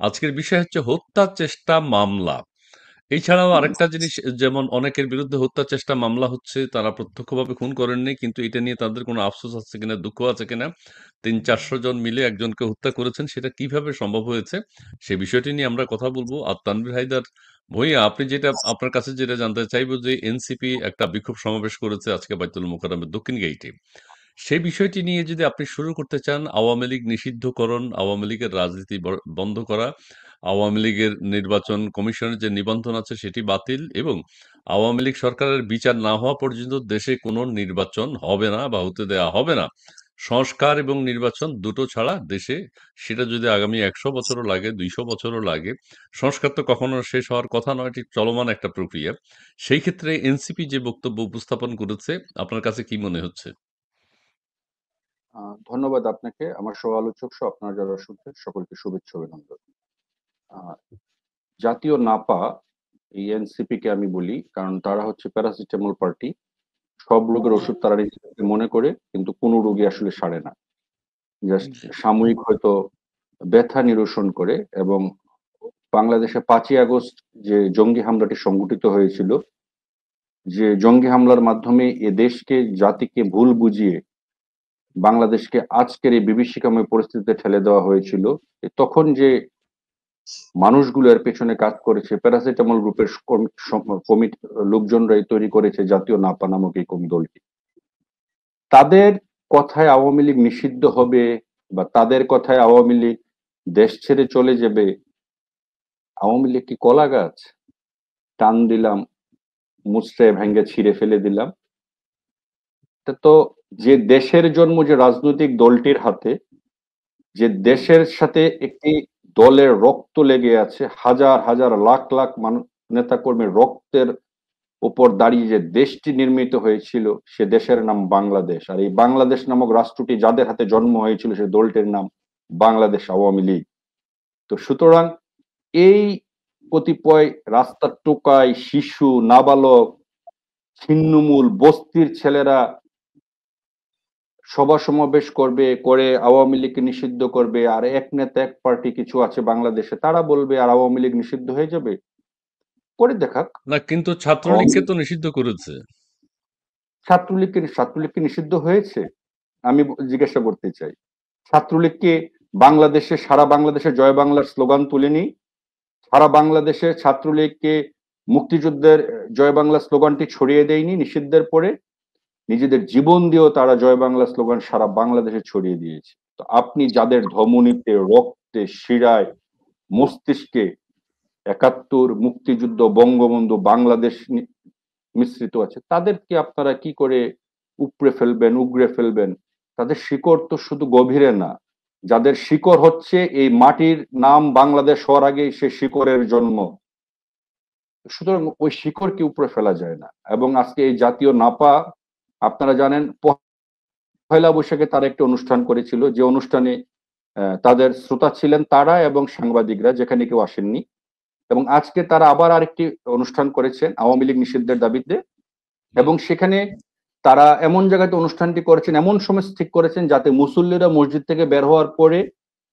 আজকের বিষয় হচ্ছে হত্যা চেষ্টা মামলা। এছাড়াও আরেকটা জিনিস, যেমন অনেকের বিরুদ্ধে হত্যা চেষ্টা মামলা হচ্ছে, তারা প্রত্যক্ষভাবে খুন করেননি, কিন্তু এটা নিয়ে তাদের কোনো আফসোস আছে কিনা, দুঃখ আছে কিনা, 300-400 জন মিলে একজনকে হত্যা করেছেন, সেটা কিভাবে সম্ভব হয়েছে, সে বিষয়টি নিয়ে আমরা কথা বলবো। আর তানভীর হায়দার ভূঁইয়া, আপনি যেটা, আপনার কাছে যেটা জানতে চাইবো, যে এনসিপি একটা বিক্ষোভ সমাবেশ করেছে আজকে বাইতুল মোকাররমের দক্ষিণ গেইটে, সেই বিষয়টি নিয়ে যদি আপনি শুরু করতে চান, আওয়ামী লীগ নিষিদ্ধকরণ, আওয়ামী লীগের রাজনীতি বন্ধ করা, আওয়ামী লীগের নির্বাচন কমিশনের যে নিবন্ধন আছে সেটি বাতিল, এবং আওয়ামী লীগ সরকারের বিচার না হওয়া পর্যন্ত দেশে কোনো নির্বাচন হবে না বা হতে দেওয়া হবে না। সংস্কার এবং নির্বাচন দুটো ছাড়া দেশে, সেটা যদি আগামী 100 বছরও লাগে, 200 বছরও লাগে, সংস্কার তো কখনো শেষ হওয়ার কথা নয়, এটি চলমান একটা প্রক্রিয়া। সেই ক্ষেত্রে এনসিপি যে বক্তব্য উপস্থাপন করেছে, আপনার কাছে কি মনে হচ্ছে? ধন্যবাদ আপনাকে, আমার সহ আলোচক সহ আপনারা যারা শুনছেন সকলকে শুভেচ্ছা অভিনন্দন। আহ, জাতীয় নাপা, এই এনসিপি কে আমি বলি, কারণ তারা হচ্ছে প্যারাসিটামল পার্টি। সব রোগের ওষুধ তারা নিজেদেরকে মনে করে, কিন্তু কোনো রোগী আসলে সারে না। জাস্ট জি। সাময়িক হয়তো ব্যথা নিরসন করে। এবং বাংলাদেশে 5ই আগস্ট যে জঙ্গি হামলাটি সংঘটিত হয়েছিল, যে জঙ্গি হামলার মাধ্যমে এ দেশকে, জাতিকে ভুল বুঝিয়ে বাংলাদেশকে আজকের এই বিভীষিকাময় পরিস্থিতিতে ঠেলে দেওয়া হয়েছিল, তখন যে মানুষগুলো এর পেছনে কাজ করেছে, প্যারাসিটামল গ্রুপের কমিটি লোকজনরাই তৈরি করেছে জাতীয় নাপা নামক এই দলটি। তাদের কথায় আওয়ামী লীগ নিষিদ্ধ হবে, বা তাদের কথায় আওয়ামী লীগ দেশ ছেড়ে চলে যাবে? আওয়ামী লীগ কি কলা গাছ? টান দিলাম, মুচড়ে ভেঙে ছিঁড়ে ফেলে দিলাম? এটা তো, যে দেশের জন্ম যে রাজনৈতিক দলটির হাতে, যে দেশের সাথে একটি দলের রক্ত লেগে আছে, হাজার হাজার লাখ লাখ নেতা কর্মীর রক্তের উপর দাঁড়িয়ে যে দেশটি নির্মিত হয়েছিল, সে দেশের নাম বাংলাদেশ। আর এই বাংলাদেশ নামক রাষ্ট্রটি যাদের হাতে জন্ম হয়েছিল, সে দলটির নাম বাংলাদেশ আওয়ামী লীগ। তো সুতরাং এই কতিপয় রাস্তার টোকাই, শিশু, নাবালক, ছিন্নমূল বস্তির ছেলেরা সভা সমাবেশ করবে, করে আওয়ামী লীগকে নিষিদ্ধ করবে, আর এক নেতা এক পার্টি কিছু আছে বাংলাদেশে, তারা বলবে আর আওয়ামী লীগ নিষিদ্ধ হয়ে যাবে। করে দেখাক। না, কিন্তু আওয়ামী ছাত্রলীগকে তো নিষিদ্ধ করেছে। ছাত্রলীগকে নিষিদ্ধ হয়েছে? আমি জিজ্ঞাসা করতে চাই, ছাত্রলীগকে বাংলাদেশে, সারা বাংলাদেশে জয় বাংলার স্লোগান তুলেনি? সারা বাংলাদেশে ছাত্রলীগকে মুক্তিযুদ্ধের জয় বাংলা স্লোগানটি ছড়িয়ে দেয়নি নিষিদ্ধের পরে? নিজেদের জীবন দিয়েও তারা জয় বাংলা স্লোগান সারা বাংলাদেশে ছড়িয়ে দিয়েছে। তো আপনি যাদের ধমনীতে, রক্তে, শিরায়, মস্তিষ্কে 71, মুক্তিযুদ্ধ, বঙ্গবন্ধু, বাংলাদেশ মিশ্রিত আছে, তাদেরকে আপনারা কি করে উপড়ে ফেলবেন, উগড়ে ফেলবেন? তাদের শিকড় তো শুধু গভীরে না, যাদের শিকড় হচ্ছে এই মাটির নাম বাংলাদেশ হওয়ার আগে সে শিকড়ের জন্ম, সুতরাং ওই শিকড়কে উপড়ে ফেলা যায় না। এবং আজকে এই জাতীয় নাপা, আপনারা জানেন, পয়লা বৈশাখে তারা একটা অনুষ্ঠান করেছিল, যে অনুষ্ঠানে তাদের শ্রোতা ছিলেন তারা এবং সাংবাদিকরা, যেখানে কেউ আসেননি। এবং আজকে তারা আবার আরেকটি অনুষ্ঠান করেছেন আওয়ামী লীগ নিষিদ্ধের দাবিতে, এবং সেখানে তারা এমন জায়গাতে অনুষ্ঠানটি করেছেন, এমন সময় ঠিক করেছেন যাতে মুসল্লিরা মসজিদ থেকে বের হওয়ার পরে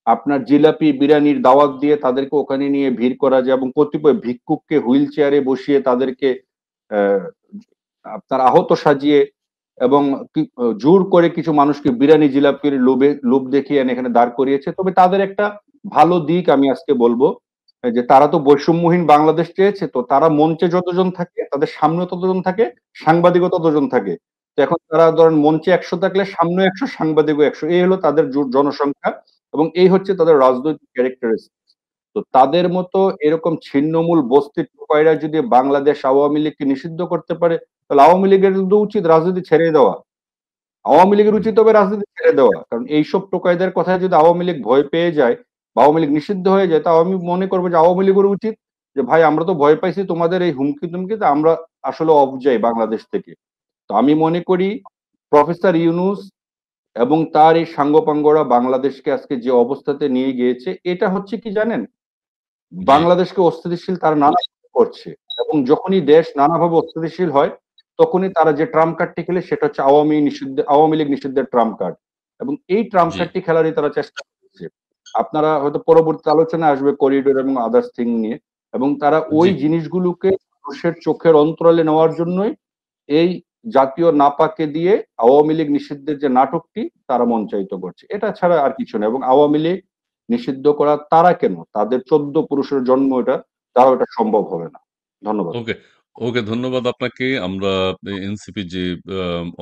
আপনার জিলাপি বিরিয়ানির দাওয়াত দিয়ে তাদেরকে ওখানে নিয়ে ভিড় করা যায়, এবং কতিপয় ভিক্ষুককে হুইল চেয়ারে বসিয়ে তাদেরকে আহ, আপনার আহত সাজিয়ে, এবং জোর করে কিছু মানুষকে বিরিয়ানি জিলাপির লোভ দেখিয়ে এনে এখানে দাঁড় করিয়েছে। তবে তাদের একটা ভালো দিক আমি আজকে বলবো, যে তারা তো বৈষম্যহীন বাংলাদেশ চেয়েছে, তো তারা মঞ্চে যতজন থাকে তাদের সামনে ততজন থাকে, সাংবাদিকও ততজন থাকে। তো এখন তারা ধরেন মঞ্চে 100 থাকলে সামনে 100, সাংবাদিকও 100, এই হলো তাদের জনসংখ্যা, এবং এই হচ্ছে তাদের রাজনৈতিক ক্যারেক্টারিস্টিক। তো তাদের মতো এরকম ছিন্নমূল বস্তির টোকাইরা যদি বাংলাদেশ আওয়ামী লীগকে নিষিদ্ধ করতে পারে, তাহলে আওয়ামী লীগের তো উচিত রাজনীতি ছেড়ে দেওয়া। আওয়ামী লীগের উচিত হবে রাজনীতি ছেড়ে দেওয়া, কারণ এইসব টোকাইদের কথায় যদি আওয়ামী লীগ ভয় পেয়ে যায় বা আওয়ামী লীগ নিষিদ্ধ হয়ে যায়, তা আমি মনে করবো যে আওয়ামী লীগের উচিত যে ভাই, আমরা তো ভয় পাইছি তোমাদের এই হুমকি তুমকিতে, আমরা আসলে অফ যাই বাংলাদেশ থেকে। তো আমি মনে করি প্রফেসর ইউনূস এবং তার এই সাঙ্গপাঙ্গরা বাংলাদেশকে আজকে যে অবস্থাতে নিয়ে গিয়েছে, এটা হচ্ছে কি জানেন, জি। বাংলাদেশকে অস্থিতিশীল তারা নানা করছে। এবং যখনই দেশ নানাভাবে অস্থিতিশীল হয়, তখনই তারা যে ট্রাম্প কার্ডটি খেলে, সেটা হচ্ছে আওয়ামী লীগ নিষিদ্ধের ট্রাম্প কার্ড। এবং এই ট্রাম্প জি। কার্ডটি খেলারই তারা চেষ্টা করছে। আপনারা হয়তো পরবর্তী আলোচনায় আসবে করিডোর এবং আদার্স থিং নিয়ে, এবং তারা ওই জি। জিনিসগুলোকে মানুষের চোখের অন্তরালে নেওয়ার জন্যই এই জাতীয় নাপাকে দিয়ে আওয়ামী লীগ নিষিদ্ধের যে নাটকটি তারা মঞ্চায়িত করছে, এটা ছাড়া আর কিছু না। এবং আওয়ামী লীগ নিষিদ্ধ করা তারা কেন, তাদের 14 পুরুষের জন্ম, এটা তারা ওটা সম্ভব হবে না। ধন্যবাদ। ওকে, ওকে, ধন্যবাদ আপনাকে। আমরা এনসিপি যে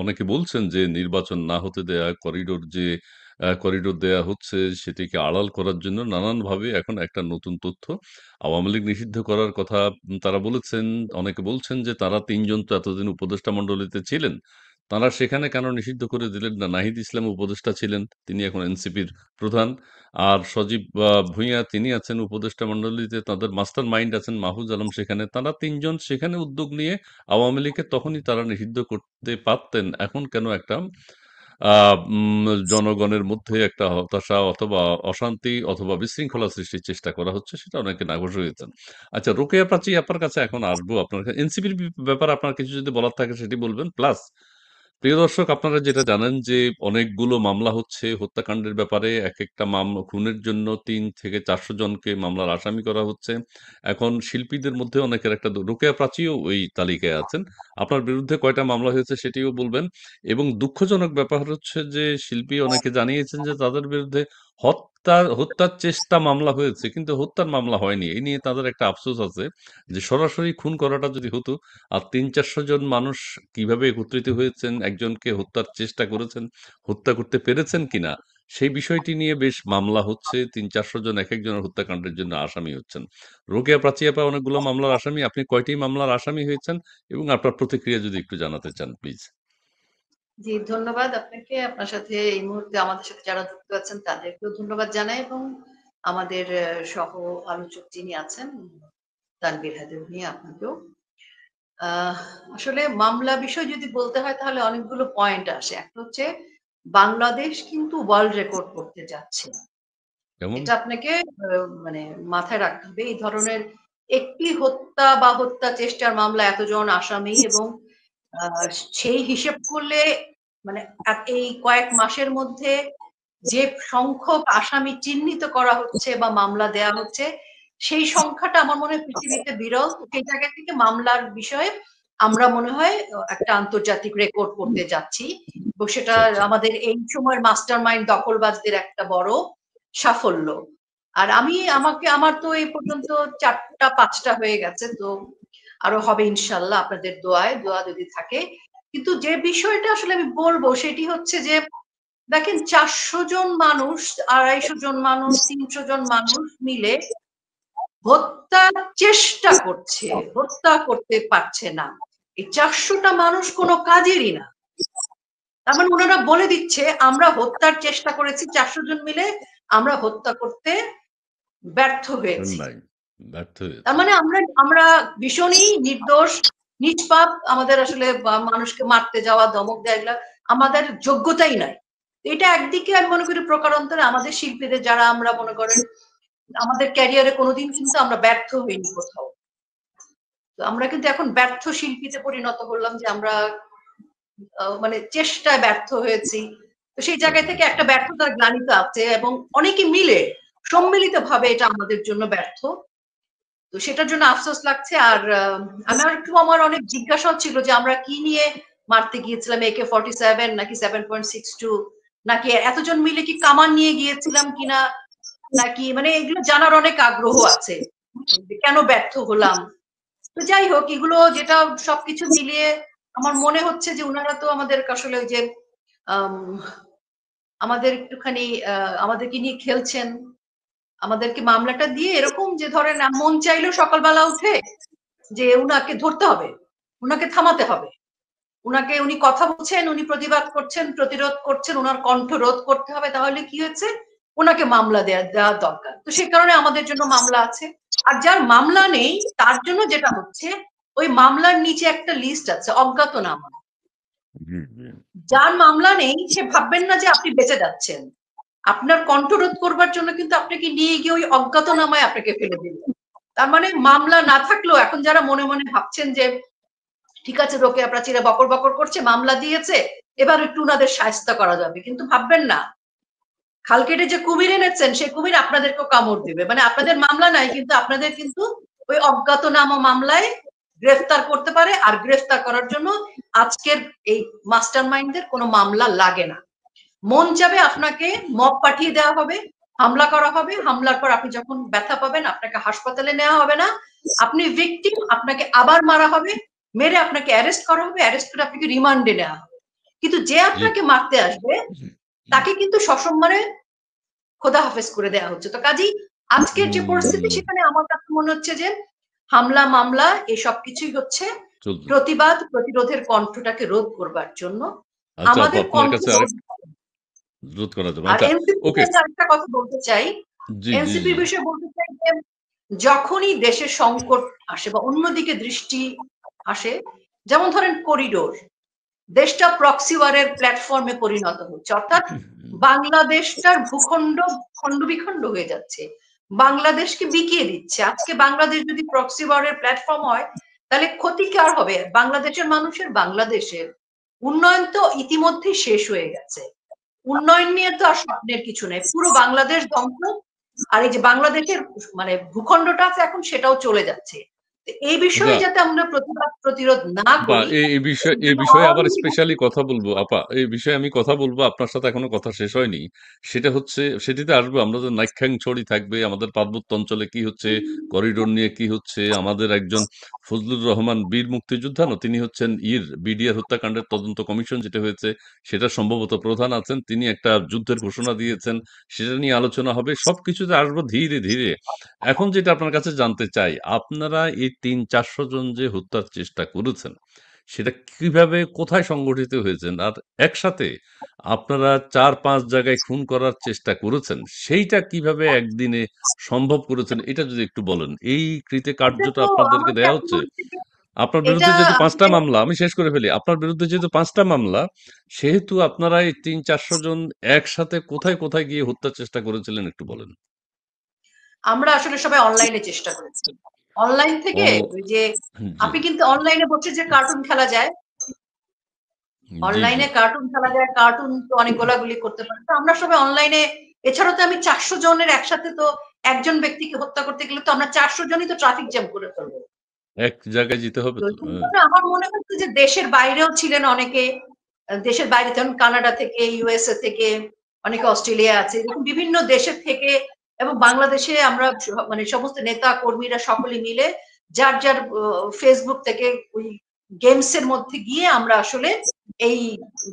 অনেকে বলছেন যে নির্বাচন না হতে দেয়া, করিডোর দেয়া হচ্ছে সেটিকে আড়াল করার জন্য নানানভাবে এখন একটা নতুন তথ্য। আওয়ামী লীগ নিষিদ্ধ করার কথা তারা বলেছেন। অনেকে বলছেন যে তারা ৩ জন তো এতদিন উপদেষ্টা মণ্ডলীতে ছিলেন। তারা সেখানে কেন নিষিদ্ধ করে দিলেন না? নাহিদ ইসলাম উপদেষ্টা ছিলেন। তিনি এখন এনসিপির প্রধান। আর সজীব ভূঁইয়া তিনি আছেন উপদেষ্টা মণ্ডলীতে, তাদের মাস্টার মাইন্ড আছেন মাহফুজ আলম সেখানে। তারা ৩ জন সেখানে উদ্যোগ নিয়ে আওয়ামী লীগকে তখনই তারা নিষিদ্ধ করতে পারতেন। এখন কেন একটা আ উম জনগণের মধ্যে একটা হতাশা অথবা অশান্তি অথবা বিশৃঙ্খলা সৃষ্টির চেষ্টা করা হচ্ছে, সেটা অনেকে নাখোশ হয়েছেন। আচ্ছা, রোকেয়া প্রাচী আপনার কাছে এখন আসবো। আপনার এনসিপির ব্যাপারে আপনার কিছু যদি বলার থাকে সেটি বলবেন। প্লাস প্রিয় দর্শক, আপনারা যেটা জানেন যে অনেকগুলো মামলা হচ্ছে হত্যাকাণ্ডের ব্যাপারে। একেকটা খুনের জন্য ৩ থেকে ৪০০ জনকে মামলার আসামি করা হচ্ছে। এখন শিল্পীদের মধ্যে অনেকের একটা রোকেয়া প্রাচীও ওই তালিকায় আছেন। আপনার বিরুদ্ধে কয়টা মামলা হয়েছে সেটিও বলবেন। এবং দুঃখজনক ব্যাপার হচ্ছে যে শিল্পী অনেকে জানিয়েছেন যে তাদের বিরুদ্ধে হত্যার চেষ্টা মামলা হয়েছে, কিন্তু হত্যার মামলা হয়নি। এই নিয়ে তাদের একটা আফসোস আছে যে সরাসরি খুন করাটা যদি হতো, আর ৩-৪০০ জন মানুষ কিভাবে একত্রিত হয়েছেন, একজনকে হত্যার চেষ্টা করেছেন, হত্যা করতে পেরেছেন কিনা, সেই বিষয়টি নিয়ে বেশ মামলা হচ্ছে। ৩-৪০০ জন একেকজনের হত্যাকাণ্ডের জন্য আসামি হচ্ছেন। রোকেয়া প্রাচী আপা অনেকগুলো মামলার আসামি। আপনি কয়টি মামলার আসামি হয়েছেন এবং আপনার প্রতিক্রিয়া যদি একটু জানাতে চান, প্লিজ। জি, ধন্যবাদ আপনাকে। আপনার সাথে এই মুহূর্তে আমাদের সাথে যারা যুক্ত আছেন তাদেরকেও ধন্যবাদ জানাই, এবং আমাদের সহ আলোচক যিনি আছেন তানভীর হায়দার ভূঁইয়া, আপনাকেও। আহ আসলে মামলা বিষয় যদি বলতে হয় তাহলে অনেকগুলো পয়েন্ট আসে। একটা হচ্ছে বাংলাদেশ কিন্তু ওয়ার্ল্ড রেকর্ড করতে যাচ্ছে। কেমন? এটা আপনাকে মানে মাথায় রাখতে হবে। এই ধরনের একটি হত্যা বা হত্যা চেষ্টার মামলা এতজন আসামি, এবং আহ, সেই হিসেব করলে মানে এই কয়েক মাসের মধ্যে যে সংখ্যক আসামি চিহ্নিত করা হচ্ছে বা মামলা দেয়া হচ্ছে, সেই সংখ্যাটা আমার মনে হয় পৃথিবীতে বিরল। তো সেই জায়গা থেকে মামলার বিষয়ে আমরা মনে হয় একটা আন্তর্জাতিক রেকর্ড করতে যাচ্ছি, এবং সেটা আচ্ছা, আচ্ছা। আমাদের এই সময়ের মাস্টার মাইন্ড দখলবাজদের একটা বড় সাফল্য। আর আমার তো এই পর্যন্ত 4টা-5টা হয়ে গেছে, তো আরো হবে ইনশাল্লাহ আপনাদের দোয়া যদি থাকে। কিন্তু যে বিষয়টা আসলে আমি বলবো সেটি হচ্ছে যে দেখেন, 400 জন মানুষ, 250 জন মানুষ, 300 জন মানুষ মিলে হত্যার চেষ্টা করছে, হত্যা করতে পারছে না। এই 400টা মানুষ কোনো কাজেরই না। তার মানে ওনারা বলে দিচ্ছে আমরা হত্যার চেষ্টা করেছি 400 জন মিলে, আমরা হত্যা করতে ব্যর্থ হয়েছি। নাই, ব্যর্থ তার হয়েছে। মানে আমরা আমরা ভীষণই নির্দোষ, নিষ্পাপ। আমাদের আসলে মানুষকে মারতে যাওয়া, ধমক দেওয়া, এগুলা আমাদের যোগ্যতাই নাই। এটা একদিকে আমি মনে করি প্রকারান্তরে আমাদের শিল্পীদের, যারা আমরা মনে করেন আমাদের ক্যারিয়ারে কোনোদিন কিন্তু আমরা ব্যর্থ হইনি কোথাও। তো আমরা কিন্তু এখন ব্যর্থ শিল্পীতে পরিণত হলাম, যে আমরা মানে চেষ্টায় ব্যর্থ হয়েছি। তো সেই জায়গা থেকে একটা ব্যর্থতার গ্লানিতে আছে, এবং অনেকে মিলে সম্মিলিত ভাবে এটা আমাদের জন্য ব্যর্থ। তো সেটার জন্য আফসোস লাগছে। আর আমার অনেক জিজ্ঞাসা ছিল যে আমরা কি নিয়ে মারতে গিয়েছিলাম, AK-47 নাকি 7.62, নাকি এতজন মিলে কি কামান নিয়ে গিয়েছিলাম কিনা, নাকি মানে এগুলো জানার অনেক আগ্রহ আছে, যে কেন ব্যর্থ হলাম। তো যাই হোক, এগুলো যেটা সবকিছু মিলিয়ে আমার মনে হচ্ছে যে উনারা তো আমাদের আসলে ওই যে আম, আমাদের একটুখানি আমাদেরকে নিয়ে খেলছেন। আমাদেরকে মামলাটা দিয়ে এরকম যে ধরেন মন চাইলো সকালবেলা উঠে যে উনাকে ধরতে হবে, উনাকে থামাতে হবে, উনি কথা বলছেন, উনি প্রতিবাদ করছেন, প্রতিরোধ করছেন, উনার কণ্ঠ রোধ করতে হবে, তাহলে কি হয়েছে, ওনাকে মামলা দেওয়া দরকার। তো সেই কারণে আমাদের জন্য মামলা আছে। আর যার মামলা নেই তার জন্য যেটা হচ্ছে, ওই মামলার নিচে একটা লিস্ট আছে, অজ্ঞাতনামা। জি, জি। যার মামলা নেই সে ভাববেন না যে আপনি বেঁচে যাচ্ছেন, আপনার কণ্ঠরোধ করবার জন্য কিন্তু আপনাকে নিয়ে গিয়ে ওই অজ্ঞাতনামায় আপনাকে ফেলে দিবে। তার মানে মামলা না থাকলেও এখন যারা মনে মনে ভাবছেন যে ঠিক আছে, রোকেয়া প্রাচীরা বকর বকর করছে, মামলা দিয়েছে, এবার একটু উনাদের শায়েস্তা করা যাবে, কিন্তু ভাববেন না, খাল কেটে যে কুমির এনেছেন সেই কুমির আপনাদেরকেও কামড় দিবে, মানে আপনাদের মামলা নাই কিন্তু আপনাদের কিন্তু ওই অজ্ঞাতনামা মামলায় গ্রেফতার করতে পারে, আর গ্রেফতার করার জন্য আজকের এই মাস্টার মাইন্ডদের কোনো মামলা লাগে না। মন চাবে আপনাকে মব পাঠিয়ে দেওয়া হবে, হামলা করা হবে, হামলার পর আপনি যখন ব্যথা পাবেন আপনাকে হাসপাতালে নেওয়া হবে না, আপনি ভিকটিম, আপনাকে আবার মারা হবে, মেরে আপনাকে অ্যারেস্ট করা হবে, অ্যারেস্ট করে আপনাকে রিমান্ডে নেওয়া হবে। কিন্তু যে জি আপনাকে মারতে আসবে তাকে কিন্তু সসম্মানে খোদা হাফেজ করে দেওয়া হচ্ছে। তো কাজেই আজকের যে পরিস্থিতি সেখানে আমার কাছে মনে হচ্ছে যে হামলা মামলা এসব কিছুই হচ্ছে চলছে। প্রতিবাদ প্রতিরোধের কণ্ঠটাকে রোধ করবার জন্য। আচ্ছা আপু, আমাদের আপনার কণ্ঠ কাছে আরেক রোধ করার জন্য আর আচ্ছা এনসিপি ওকে আরেকটা কথা বলতে চাই, জি জি এনসিপির জি বিষয়ে বলতে চাই যে যখনই দেশের সংকট আসে বা অন্যদিকে দৃষ্টি আসে, যেমন ধরেন করিডোর, দেশটা প্রক্সি ওয়ারের প্ল্যাটফর্মে পরিণত হচ্ছে, অর্থাৎ বাংলাদেশটার ভূখণ্ড খণ্ড বিখণ্ড হয়ে যাচ্ছে, বাংলাদেশকে বিকিয়ে দিচ্ছে। আজকে বাংলাদেশ যদি প্রক্সি ওয়ারের প্ল্যাটফর্ম হয় তাহলে ক্ষতি কার হবে? বাংলাদেশের মানুষের, বাংলাদেশের। উন্নয়ন তো ইতিমধ্যেই শেষ হয়ে গেছে, উন্নয়ন নিয়ে তো আর স্বপ্নের কিছু নেই, পুরো বাংলাদেশ ধ্বংস। আর এই যে বাংলাদেশের মানে ভূখণ্ডটা আছে এখন সেটাও চলে যাচ্ছে। এই আচ্ছা বিষয়ে যাতে আমরা প্রতিবাদ প্রতিরোধ না বা করি, এই জন্য বিষয়ে আবার আওয়ামী লীগ স্পেশালি কথা বলবো আপা, এই বিষয়ে আমি কথা বলবো, আপনার সাথে এখনো কথা শেষ হয়নি। সেটা হচ্ছে, সেটিতে আসবো আমরা, যে নাইক্ষ্যাং ছড়ি থাকবে, আমাদের পার্বত্য অঞ্চলে কি হচ্ছে, করিডোর নিয়ে কি হচ্ছে, আমাদের একজন ফজলুর রহমান বীর মুক্তিযোদ্ধা না, তিনি হচ্ছেন বিডিআর হত্যাকাণ্ডের তদন্ত কমিশন যেটা হয়েছে সেটা সম্ভবত প্রধান আছেন, তিনি একটা যুদ্ধের ঘোষণা দিয়েছেন, সেটা নিয়ে আলোচনা হবে, সবকিছুতে আসবো ধীরে ধীরে। এখন যেটা আপনার কাছে জানতে চাই, আপনারা এই 300-400 জন যে হত্যার চেষ্টা করেছেন সেটা কিভাবে কোথায় সংগঠিত হয়েছেন, আর একসাথে আপনারা 4-5 জায়গায় খুন করার চেষ্টা করেছেন, সেইটা কিভাবে একদিনে সম্ভব করেছেন, এটা যদি একটু বলেন। এই এটা কৃতকার্যটা তো আপনাদেরকে আমাকে দেয়া এখন হচ্ছে। থেকে আপনার এটা বিরুদ্ধে যেহেতু 5টা আসলে মামলা, আমি শেষ করে ফেলি, আপনার বিরুদ্ধে যেহেতু 5টা মামলা, সেহেতু আপনারা এই 300-400 জন একসাথে কোথায় কোথায় গিয়ে হত্যার চেষ্টা করেছিলেন একটু বলেন। আমরা আসলে সবাই অনলাইনে চেষ্টা করেছি। অনলাইন থেকে অন ওই যে জি আপনি কিন্তু অনলাইনে বসে যে কার্টুন খেলা যায়, জি জি অনলাইনে কার্টুন খেলা যায়, কার্টুন তো অনেক গোলাগুলি করতে পারে। তো আমরা সবাই অনলাইনে, এছাড়াও তো আমি 400 জনের একসাথে, তো একজন ব্যক্তিকে হত্যা করতে গেলে তো আমরা 400 জনই তো ট্রাফিক জ্যাম করে ফেলবো। এক জায়গায় যেতে হবে তো তো সেই জন্য আমার মনে হচ্ছে যে দেশের বাইরেও ছিলেন অনেকে, দেশের বাইরে যেমন কানাডা থেকে, ইউএসএ থেকে, অনেকে অস্ট্রেলিয়া আছে, এরকম বিভিন্ন দেশের থেকে, এবং বাংলাদেশে আমরা মানে সমস্ত নেতা কর্মীরা সকলে মিলে যার যার ফেসবুক থেকে ওই গেমস এর মধ্যে গিয়ে আমরা আসলে এই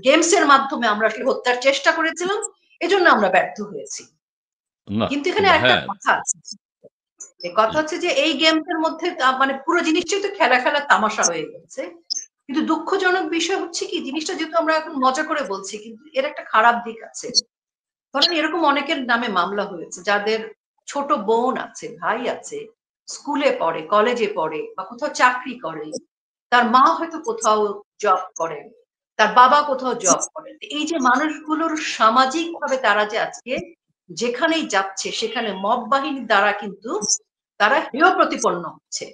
গেমস এর মাধ্যমে আমরা আসলে হত্যার চেষ্টা করেছিলাম, এজন্য আমরা ব্যর্থ হয়েছি। না কিন্তু এখানে একটা হ্যাঁ কথা আছে, এই কথা হচ্ছে যে এই গেমস এর মধ্যে মানে পুরো জিনিসটাই তো খেলা খেলা তামাশা হয়ে গেছে। কিন্তু দুঃখজনক বিষয় হচ্ছে কি, জিনিসটা যেহেতু আমরা এখন মজা করে বলছি কিন্তু এর একটা খারাপ দিক আছে। ধরেন এরকম অনেকের নামে মামলা হয়েছে যাদের ছোট বোন আছে, ভাই আছে, স্কুলে পড়ে, কলেজে পড়ে, বা কোথাও চাকরি করে, তার মা হয়তো কোথাও জব করেন, তার বাবা কোথাও জব করেন। এই যে মানুষগুলোর সামাজিক ভাবে তারা যে আজকে যেখানেই যাচ্ছে সেখানে মব বাহিনীর দ্বারা কিন্তু তারা হেয় প্রতিপন্ন হচ্ছে।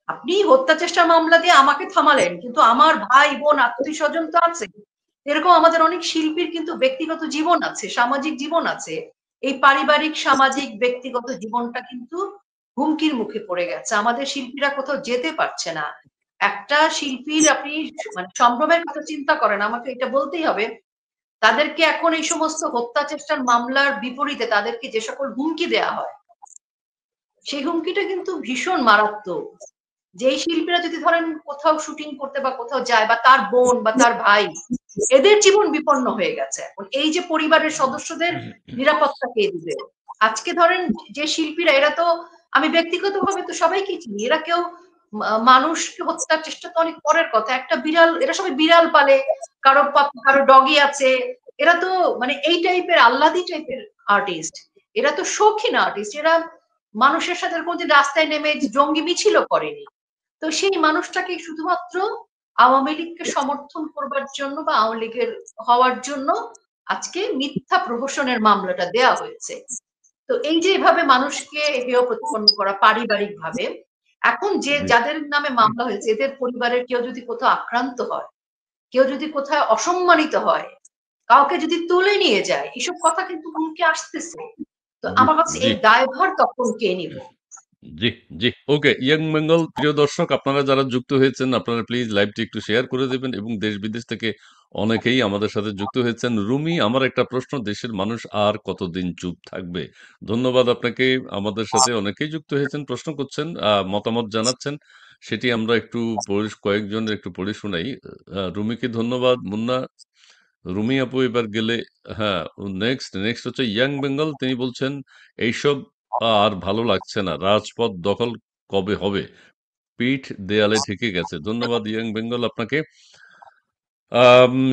আপনি হত্যা চেষ্টা মামলা দিয়ে আমাকে থামালেন, কিন্তু আমার ভাই বোন আত্মীয় স্বজন তো আছে। এরকম আমাদের অনেক শিল্পীর কিন্তু ব্যক্তিগত জীবন আছে, সামাজিক জীবন আছে। এই পারিবারিক সামাজিক ব্যক্তিগত জীবনটা কিন্তু হুমকির মুখে পড়ে গেছে, আমাদের শিল্পীরা কোথাও যেতে পারছে না। একটা শিল্পীর আপনি মানে সম্ভ্রমের কথা চিন্তা করেন, আমাকে এটা বলতেই হবে, তাদেরকে এখন এই সমস্ত হত্যা চেষ্টার মামলার বিপরীতে তাদেরকে যে সকল হুমকি দেয়া হয়, সেই হুমকিটা কিন্তু ভীষণ মারাত্মক। যেই শিল্পীরা যদি ধরেন কোথাও শুটিং করতে বা কোথাও যায়, বা তার বোন বা তার ভাই, এদের জীবন বিপন্ন হয়ে গেছে, এখন এই যে পরিবারের সদস্যদের নিরাপত্তা কে দিবে? আজকে ধরেন যে শিল্পীরা, এরা তো, আমি ব্যক্তিগতভাবে তো সবাইকে চিনি, এরা কেউ মানুষকে হত্যার চেষ্টা তো অনেক পরের কথা। একটা বিড়াল, এরা সবাই বিড়াল পালে, কারো কারো ডগি আছে, এরা তো মানে এই টাইপের আহ্লাদি টাইপের আর্টিস্ট, এরা তো শৌখিন আর্টিস্ট, এরা মানুষের সাথে কোনদিন রাস্তায় নেমে জঙ্গি মিছিলও করেনি। তো সেই মানুষটাকে শুধুমাত্র আওয়ামী লীগকে সমর্থন করবার জন্য বা আওয়ামী লীগের হওয়ার জন্য আজকে মিথ্যা প্রহসনের মামলাটা দেয়া হয়েছে। তো এই যে এভাবে মানুষকে হেয় প্রতিপন্ন করা পারিবারিক ভাবে, এখন যে জি যাদের নামে মামলা হয়েছে এদের পরিবারের কেউ যদি কোথাও আক্রান্ত হয়, কেউ যদি কোথাও অসম্মানিত হয়, কাউকে যদি তুলে নিয়ে যায়, এসব কথা কিন্তু মুখে আসতেছে। তো জি আমার কাছে জি এই দায়ভার তখন কে নিবে? জি, জি। ওকে, ইয়ং বেঙ্গল প্রিয় দর্শক আপনারা যারা যুক্ত হয়েছেন আপনারা প্লিজ লাইভটি একটু শেয়ার করে দেবেন এবং দেশ-বিদেশ থেকে অনেকেই আমাদের সাথে যুক্ত হয়েছেন। রুমি, আমার একটা প্রশ্ন, দেশের মানুষ আর কতদিন চুপ থাকবে? ধন্যবাদ আপনাকে। আমাদের সাথে অনেকেই যুক্ত হয়েছেন, প্রশ্ন করছেন, মতামত জানাচ্ছেন। সেটি আমরা একটু কয়েকজনের একটু পড়ে শোনাই। রুমিকে ধন্যবাদ। মুন্না, রুমি আপু এবার গেলে, হ্যাঁ, নেক্সট হচ্ছে ইয়াং বেঙ্গল। তিনি বলছেন, এইসব আর ভালো লাগছে না। রাজপথ দখল কবে হবে? পিঠ দেয়ালে ঠেকে গেছে। ধন্যবাদ ইয়াং বেঙ্গল আপনাকে।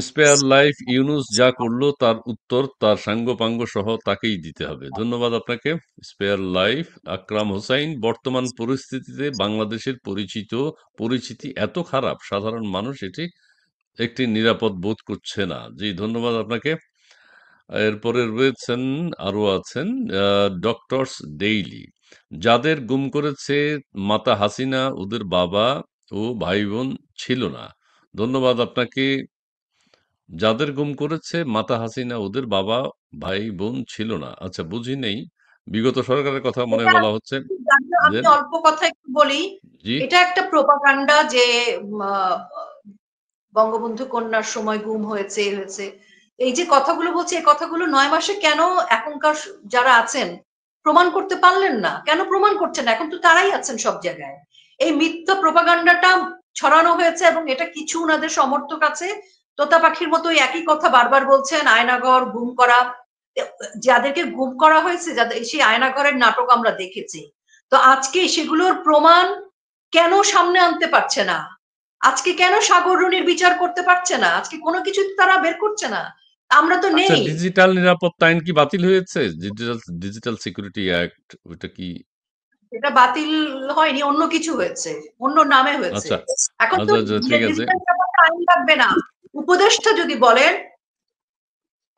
স্পেয়ার লাইফ ইউনুস যা করলো তার উত্তর তার সাঙ্গপাঙ্গ সহ তাকেই দিতে হবে। ধন্যবাদ আপনাকে। স্পেয়ার লাইফ আকরাম হোসাইন, বর্তমান পরিস্থিতিতে বাংলাদেশের পরিচিতি এত খারাপ, সাধারণ মানুষ একটি নিরাপদ বোধ করছে না। জি, ধন্যবাদ আপনাকে। এরপরে রয়েছেন, আরো আছেন ডক্টরস ডেইলি। যাদের গুম করেছে মাতা হাসিনা, ওদের বাবা ও ভাই বোন ছিল না। ধন্যবাদ আপনাকে। যাদের গুম করেছে মাতা হাসিনা, ওদের বাবা ভাই বোন ছিল না। আচ্ছা, বুঝি নেই। বিগত সরকারের কথা মনে হয় এটা বলা হচ্ছে। আমি দেন অল্প কথা একটু বলি। জি এটা একটা প্রোপাগান্ডা যে বঙ্গবন্ধু কন্যার সময় গুম হয়েছে, এ হয়েছে। এই যে কথাগুলো বলছে, এই কথাগুলো ৯ মাসে কেন এখনকার যারা আছেন প্রমাণ করতে পারলেন না? কেন প্রমাণ করছেন না? এখন তো তারাই আছেন সব জায়গায়। এই মিথ্যা প্রোপাগান্ডাটা ছড়ানো হয়েছে এবং এটা কিছু উনাদের সমর্থক আছে। তোতা পাখির মতো ওই একই কথা বারবার বলছেন, আয়নাঘর গুম করা। এ যাদেরকে গুম করা হয়েছে, সেই আয়নাঘরের নাটক আমরা দেখেছি। তো আজকে সেগুলোর প্রমাণ কেন সামনে আনতে পারছে না? আজকে কেন সাগর রুনির বিচার করতে পারছে না? আজকে কোনো কিছু তারা বের করছে না। আমরা তো আচ্ছা, নেই। ডিজিটাল নিরাপত্তা আইন কি বাতিল হয়েছে? ডিজিটাল সিকিউরিটি অ্যাক্ট, ওটা কি? এটা বাতিল হয়নি, অন্য কিছু হয়েছে। অন্য নামে হয়েছে। আচ্ছা এখন তো আচ্ছা আচ্ছা, ঠিক আছে। ডিজিটাল নিরাপত্তা আইন লাগবে না। উপদেষ্টা যদি বলেন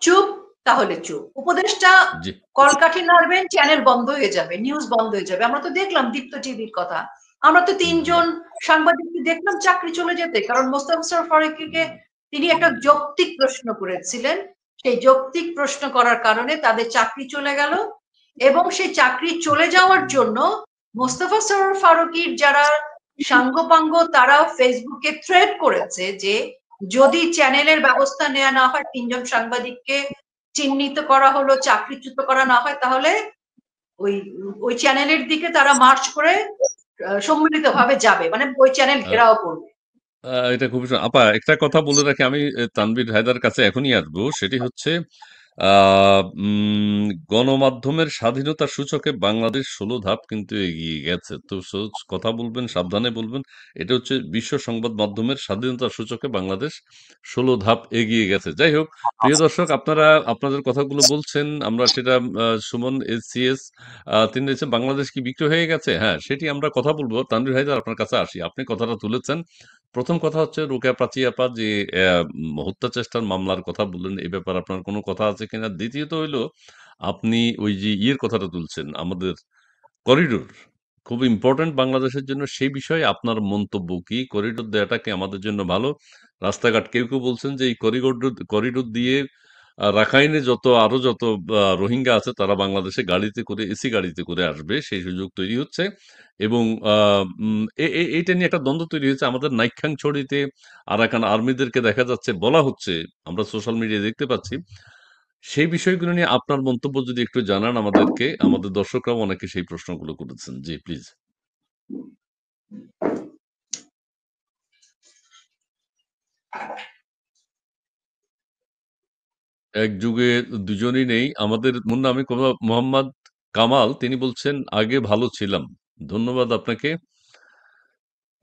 চুপ, তাহলে চুপ। উপদেষ্টা জি কলকাঠি নাড়বেন, চ্যানেল বন্ধ হয়ে যাবে, নিউজ বন্ধ হয়ে যাবে। আমরা তো দেখলাম দীপ্ত টিভির কথা। আমরা তো ৩ জি জন সাংবাদিককে দেখলাম চাকরি চলে যেতে। কারণ মোস্তাফা সরোয়ার ফারুকীকে তিনি একটা যৌক্তিক প্রশ্ন করেছিলেন। সেই যৌক্তিক প্রশ্ন করার কারণে তাদের চাকরি চলে গেল এবং সেই চাকরি চলে যাওয়ার জন্য মোস্তফা সরোয়ার ফারুকীর যারা সাঙ্গপাঙ্গ তারা ফেসবুকে থ্রেড করেছে যে যদি চ্যানেলের ব্যবস্থা নেওয়া না হয়, ৩ জন সাংবাদিককে চিহ্নিত করা হলো, চাকরিচ্যুত করা না হয়, তাহলে ওই ওই চ্যানেলের দিকে তারা মার্চ করে সম্মিলিতভাবে যাবে। মানে ওই চ্যানেল ঘেরাও করবে। এটা খুবই আপা, একটা কথা বলে রাখি আমি, তানভীর হায়দার কাছে এখনই আসবো। সেটি হচ্ছে গণমাধ্যমের স্বাধীনতার সূচকে বাংলাদেশ ১৬ ধাপ কিন্তু এগিয়ে গেছে। তো কথা বলবেন, সাবধানে বলবেন। এটা হচ্ছে বিশ্ব সংবাদ মাধ্যমের স্বাধীনতার সূচকে বাংলাদেশ ১৬ ধাপ এগিয়ে গেছে। যাই হোক, প্রিয় দর্শক, আপনারা আপনাদের কথাগুলো বলছেন, আমরা সেটা সুমন এসসিএস তিনি বলছেন, বাংলাদেশ কি বিক্রি হয়ে গেছে? হ্যাঁ, সেটি আমরা কথা বলবো। তানভীর হায়দার, আপনার কাছে আসি। আপনি কথাটা তুলেছেন। প্রথম কথা হচ্ছে রোকেয়া প্রাচী আপা যে হত্যা চেষ্টার মামলার কথা বললেন, এ ব্যাপারে আপনার কোনো কথা আছে কিনা? দ্বিতীয়ত হইলো, আপনি ওই যে ইয়ের কথাটা তুলছেন, আমাদের করিডোর খুব ইম্পোর্টেন্ট বাংলাদেশের জন্য। সেই বিষয়ে আপনার মন্তব্য কি? করিডোর দেওয়াটা কি আমাদের জন্য ভালো? রাস্তাঘাট কেউ বলছেন যে এই করিডোর দিয়ে রাখাইনে আরো যত রোহিঙ্গা আছে তারা বাংলাদেশে গাড়িতে করে, এসি গাড়িতে করে আসবে, সেই সুযোগ তৈরি হচ্ছে। এবং এইটা নিয়ে একটা দ্বন্দ্ব তৈরি হয়েছে আমাদের নাইক্ষ্যংছড়িতে। আরাকান আর্মিদেরকে দেখা যাচ্ছে, বলা হচ্ছে, আমরা সোশ্যাল মিডিয়ায় দেখতে পাচ্ছি। সেই বিষয়গুলো নিয়ে আপনার মন্তব্য যদি একটু জানান আমাদেরকে। আমাদের দর্শকরাও অনেকে সেই প্রশ্নগুলো করেছেন। জি, প্লিজ। এক যুগে দুজনই নেই। আমাদের মুন্না, আমি মোহাম্মদ কামাল, তিনি বলছেন, আগে ভালো ছিলাম। ধন্যবাদ আপনাকে।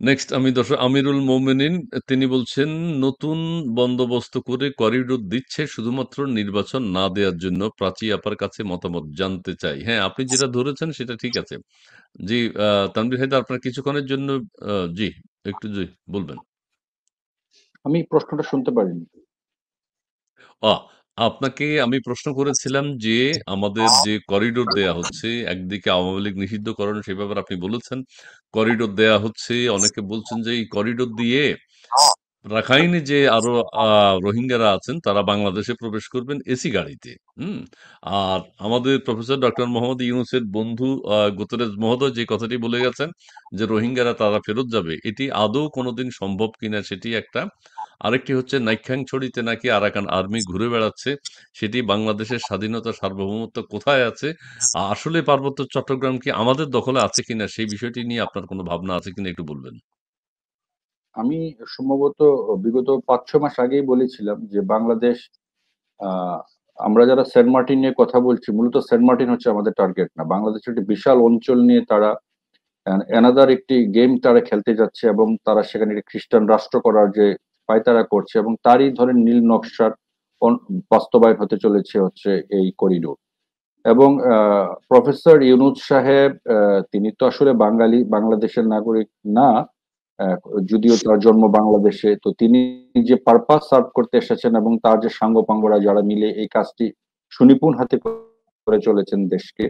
নেক্সট আমি দর্শক আমিরুল মোমিনিন, তিনি বলছেন, নতুন বন্দোবস্ত করে করিডোর দিচ্ছে শুধুমাত্র নির্বাচন না দেওয়ার জন্য। প্রাচী আপার কাছে মতামত জানতে চাই। হ্যাঁ, আপনি যেটা ধরেছেন সেটা ঠিক আছে। জি, তানভীর হায়দার, আপনার কিছুক্ষণের জন্য জি, একটু জি বলবেন। আমি প্রশ্নটা শুনতে পারিনি। আ আপনাকে আমি প্রশ্ন করেছিলাম যে, আমাদের যে করিডোর দেয়া হচ্ছে, একদিকে আওয়ামী লীগ নিষিদ্ধকরণ, সে ব্যাপারে আপনি বলেছেন। করিডোর দেয়া হচ্ছে, অনেকে বলছেন যে এই করিডোর দিয়ে রাখাইনে যে আরো রোহিঙ্গারা আছেন তারা বাংলাদেশে প্রবেশ করবেন এসি গাড়িতে। হুম? আর আমাদের প্রফেসর ডক্টর মোহাম্মদ ইউনূসের বন্ধু গুতেরেস মহোদয় যে কথাটি বলে গেছেন যে রোহিঙ্গারা তারা ফেরত যাবে, এটি আদৌ কোনোদিন সম্ভব কিনা সেটি একটা। আরেকটি হচ্ছে নাইক্ষ্যংছড়িতে নাকি আরাকান আর্মি ঘুরে বেড়াচ্ছে, সেটি বাংলাদেশের স্বাধীনতা সার্বভৌমত্ব কোথায় আছে? আসলে পার্বত্য চট্টগ্রাম কি আমাদের দখলে আছে কিনা সেই বিষয়টি নিয়ে আপনার কোনো ভাবনা আছে কিনা একটু বলবেন? আমি সম্ভবত বিগত ৫-৬ মাস আগেই বলেছিলাম যে বাংলাদেশ, আহ, আমরা যারা সেন্ট মার্টিন নিয়ে কথা বলছি, মূলত সেন্ট মার্টিন হচ্ছে আমাদের টার্গেট না। বাংলাদেশের একটি বিশাল অঞ্চল নিয়ে তারা অ্যানাদার একটি গেম তারা খেলতে যাচ্ছে এবং তারা সেখানে একটি খ্রিস্টান রাষ্ট্র করার যে পায়তারা করছে এবং তারই ধরেন নীল নকশার বাস্তবায়ন হতে চলেছে হচ্ছে এই করিডোর। এবং প্রফেসর ইউনূস সাহেব, তিনি তো আসলে বাংলাদেশের নাগরিক না, আহ, যদিও তার জন্ম বাংলাদেশে। তো তিনি যে পারপাস সার্ভ করতে এসেছেন এবং তার যে সাঙ্গপাঙ্গরা যারা মিলে এই কাজটি সুনিপুণ হাতে করে চলেছেন দেশকে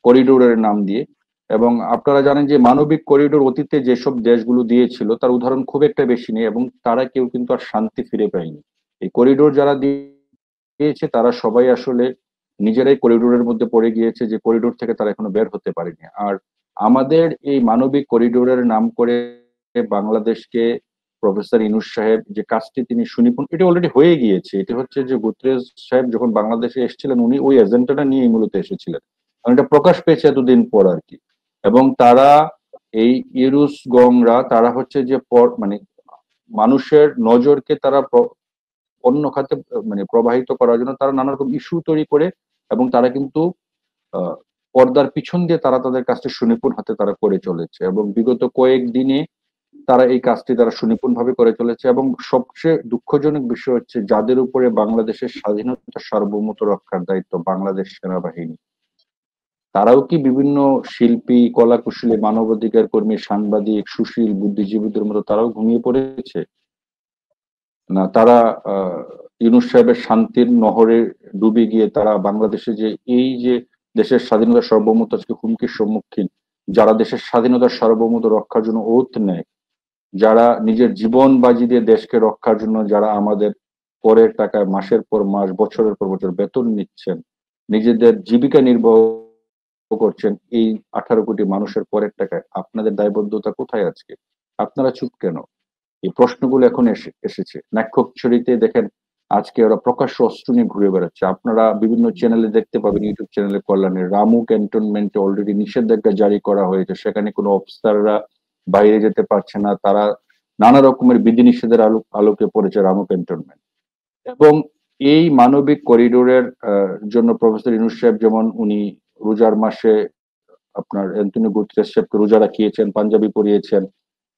করিডোরের নাম দিয়ে। এবং আপনারা জানেন যে মানবিক করিডোর অতীতে যেসব দেশগুলো দিয়েছিল তার উদাহরণ খুব একটা বেশি নেই এবং তারা কেউ কিন্তু আর শান্তি ফিরে পায়নি। এই করিডোর যারা দিয়েছে তারা সবাই আসলে নিজেরাই করিডোরের মধ্যে পড়ে গিয়েছে, যে করিডোর থেকে তারা এখনো বের হতে পারেনি। আর আমাদের এই মানবিক করিডোরের নাম করে বাংলাদেশকে প্রফেসর ইউনূস সাহেব যে কাজটি তিনি সুনিপুণ, এটা অলরেডি হয়ে গিয়েছে। এটা হচ্ছে যে গুতরেজ সাহেব যখন বাংলাদেশে এসেছিলেন উনি ওই এজেন্ডাটা নিয়ে মূলত এসেছিলেন, কারণ এটা প্রকাশ পেয়েছে এতদিন পর আর কি। এবং তারা এই ইউনুস গংরা তারা হচ্ছে যে মানে মানুষের নজরকে তারা অন্য খাতে মানে প্রবাহিত করার জন্য তারা নানা রকম ইস্যু তৈরি করে এবং তারা কিন্তু পর্দার পিছন দিয়ে তারা তাদের কাজটি সুনিপুণ হাতে তারা করে চলেছে এবং বিগত কয়েকদিনে তারা এই কাজটি তারা সুনিপুণ ভাবে করে চলেছে। এবং সবচেয়ে দুঃখজনক বিষয় হচ্ছে যাদের উপরে বাংলাদেশের স্বাধীনতা সার্বভৌমত্ব রক্ষার দায়িত্ব, বাংলাদেশ সেনাবাহিনী, তারাও কি বিভিন্ন শিল্পী, কলাকুশলী, মানবাধিকার কর্মী, সাংবাদিক, সুশীল, বুদ্ধিজীবীদের মতো তারাও ঘুমিয়ে পড়েছে? না, তারা ইউনূস সাহেবের শান্তির নহরে ডুবে গিয়ে তারা বাংলাদেশে যে এই যে দেশের স্বাধীনতা সার্বভৌমত্ব আজকে হুমকির সম্মুখীন, যারা দেশের স্বাধীনতা সার্বভৌমত্ব রক্ষার জন্য ওথ নেয়, যারা নিজের জীবন বাজি দিয়ে দেশকে রক্ষার জন্য, যারা আমাদের পরের টাকায় মাসের পর মাস, বছরের পর বছর বেতন নিচ্ছেন, নিজেদের জীবিকা নির্বাহ করছেন এই 18 কোটি মানুষের পরের টাকায়, আপনাদের দায়বদ্ধতা কোথায় আজকে? আপনারা চুপ কেন? এই প্রশ্নগুলো এখন এসেছে। নাক্ষকছড়িতে দেখেন আজকে ওরা প্রকাশ্য অস্ত্র নিয়ে ঘুরে বেড়াচ্ছে। আপনারা বিভিন্ন চ্যানেলে দেখতে পাবেন, ইউটিউব চ্যানেলে কল্যাণে রামু ক্যান্টনমেন্টে অলরেডি নিষেধাজ্ঞা জারি করা হয়েছে। সেখানে কোনো অফিসাররা বাইরে যেতে পারছে না, তারা নানা রকমের বিধিনিষেধের আলোকে পড়েছে রামু ক্যান্টনমেন্ট। এবং এই মানবিক করিডোরের জন্য প্রফেসর ইউনূস সাহেব যেমন উনি রোজার মাসে আপনার অ্যান্টনিও গুতেরেস সাহেবকে রোজা রাখিয়েছেন, পাঞ্জাবি পরিয়েছেন,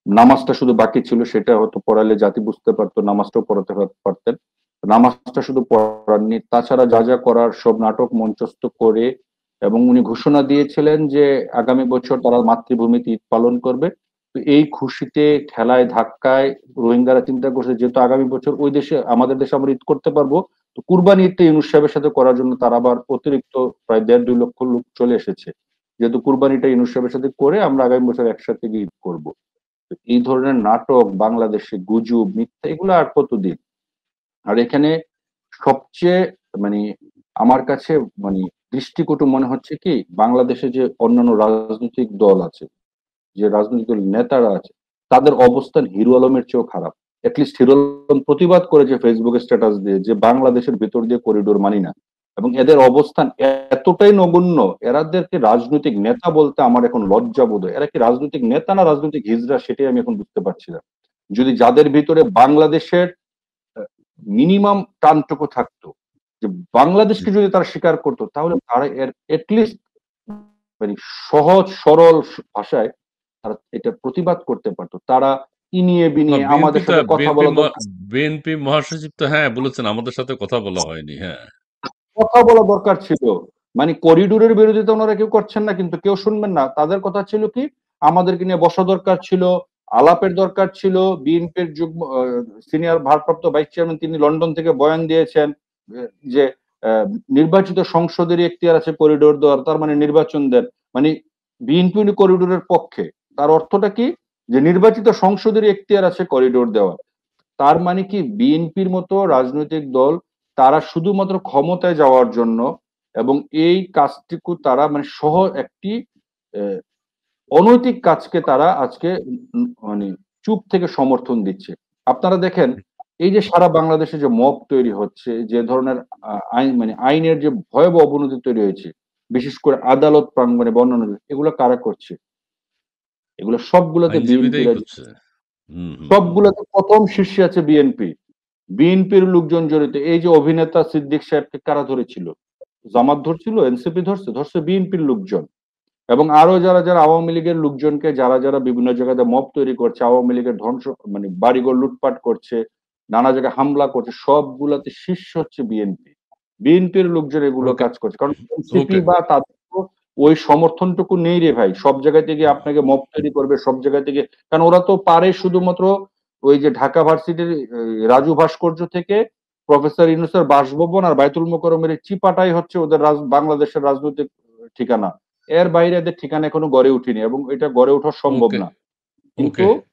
নামাজটা শুধু বাকি ছিল, সেটা হয়তো পড়ালে জাতি বুঝতে পারতো, নামাজটাও পড়াতে পারতেন, নামাজটা শুধু পড়াননি। তাছাড়া যা যা করার সব নাটক মঞ্চস্থ করে এবং উনি ঘোষণা দিয়েছিলেন যে আগামী বছর তারা মাতৃভূমিতে ঈদ পালন করবে। তো এই খুশিতে ঠেলায় ধাক্কায় রোহিঙ্গারা চিন্তা করছে যেহেতু আগামী বছর ওই দেশে আমাদের দেশে আমরা ঈদ করতে পারবো, তো কুরবানি ঈদটা ইউনূস সাহেবের সাথে করার জন্য তারা আবার অতিরিক্ত প্রায় 1.5-2 লক্ষ লোক চলে এসেছে, যেহেতু কুরবানিটা ইউনূস সাহেবের সাথে করে আমরা আগামী বছর একসাথে গিয়ে ঈদ করবো। এই ধরনের নাটক বাংলাদেশে, গুজব, মিথ্যা, এগুলো আর কতদিন? আর এখানে সবচেয়ে মানে আমার কাছে মানে দৃষ্টিকটু মনে হচ্ছে কি, বাংলাদেশে যে অন্যান্য রাজনৈতিক দল আছে, যে রাজনৈতিক দল নেতারা আছে, তাদের অবস্থান হিরো আলমের চেয়েও খারাপ। অ্যাটলিস্ট হিরো আলম প্রতিবাদ করেছে ফেসবুকে স্ট্যাটাস দিয়ে যে বাংলাদেশের ভেতর দিয়ে করিডোর মানি না। এবং এদের অবস্থান এতটাই নগণ্য, এরাদেরকে রাজনৈতিক নেতা বলতে আমার এখন লজ্জা বোধ হয়। এরা কি রাজনৈতিক নেতা না রাজনৈতিক হিজড়া, সেটাই আমি এখন বুঝতে পারছি না। যদি যাদের ভিতরে বাংলাদেশের মিনিমাম টানটুকু থাকতো, যে বাংলাদেশকে যদি তারা স্বীকার করতো, তাহলে তারা এর এটলিস্ট মানে সহজ সরল ভাষায় তারা এটা প্রতিবাদ করতে পারতো। তারা ইনিয়ে বিনিয়ে আমাদের সাথে কথা বলা দরকার, বিএনপি মহাসচিব তো হ্যাঁ বলেছেন আমাদের সাথে কথা বলা হয়নি। হ্যাঁ, কথা বলা দরকার ছিল। মানে করিডোরের বিরোধিতা ওনারা কেউ করছেন না, কিন্তু কেউ শুনবেন না। তাদের কথা ছিল কি, আমাদেরকে নিয়ে বসা দরকার ছিল, আলাপের দরকার ছিল। বিএনপির যুগ্ম সিনিয়র ভারপ্রাপ্ত ভাইস চেয়ারম্যান তিনি লন্ডন থেকে বয়ান দিয়েছেন যে নির্বাচিত সংসদেরই এখতিয়ার আছে করিডোর দেওয়ার, তার মানে নির্বাচন দেন, মানে বিএনপি করিডোরের পক্ষে। তার অর্থটা কি, যে নির্বাচিত সংসদের এখতিয়ার আছে করিডোর দেওয়া। তার মানে কি বিএনপির মতো রাজনৈতিক দল তারা শুধুমাত্র ক্ষমতায় যাওয়ার জন্য এবং এই কাজটুকু তারা মানে সহ একটি অনৈতিক কাজকে তারা আজকে মানে চুপ থেকে সমর্থন দিচ্ছে। আপনারা দেখেন এই যে সারা বাংলাদেশে যে মব তৈরি হচ্ছে, যে ধরনের আইন মানে আইনের যে ভয়াবহ অবনতি তৈরি হয়েছে, বিশেষ করে আদালত প্রাঙ্গণে বর্ণনা, এগুলো কারা করছে? এগুলো সবগুলোতে আইনজীবীরাই বিএনপির, করছে। হুম, হুম, হুম। সবগুলোতে প্রথম শীর্ষে আছে বিএনপি। বিএনপির লোকজন জড়িত। এই যে অভিনেতা সিদ্দিক সাহেবকে কারা ধরেছিল? জামাত ধরছিল, এনসিপি ধরছে, ধরছে বিএনপির লোকজন। এবং আরো যারা যারা আওয়ামী লীগের লোকজনকে যারা যারা বিভিন্ন জায়গাতে মব তৈরি করছে, আওয়ামী লীগের ধ্বংস মানে বাড়িঘর লুটপাট করছে, নানা জায়গায় হামলা করছে, সবগুলাতে শীর্ষ হচ্ছে বিএনপি। বিএনপির লোকজন এগুলো ওকে, কাজ করছে, কারণ এনসিপি ওকে। বা তাদের তো ওই সমর্থনটুকু নেই রে ভাই। সব জায়গা থেকে আপনাকে মব তৈরি করবে, সব জায়গা থেকে, কারণ ওরা তো পারে শুধুমাত্র ওই যে ঢাকা ভার্সিটির রাজু ভাস্কর্য থেকে প্রফেসর ইউনূসের বাসভবন আর বায়তুল মোকাররমের এই চিপাটাই হচ্ছে ওদের বাংলাদেশের রাজনৈতিক ঠিকানা। এর বাইরে এদের ঠিকানা এখনো গড়ে উঠেনি এবং এটা গড়ে ওঠা সম্ভব ওকে, না। কিন্তু ওকে।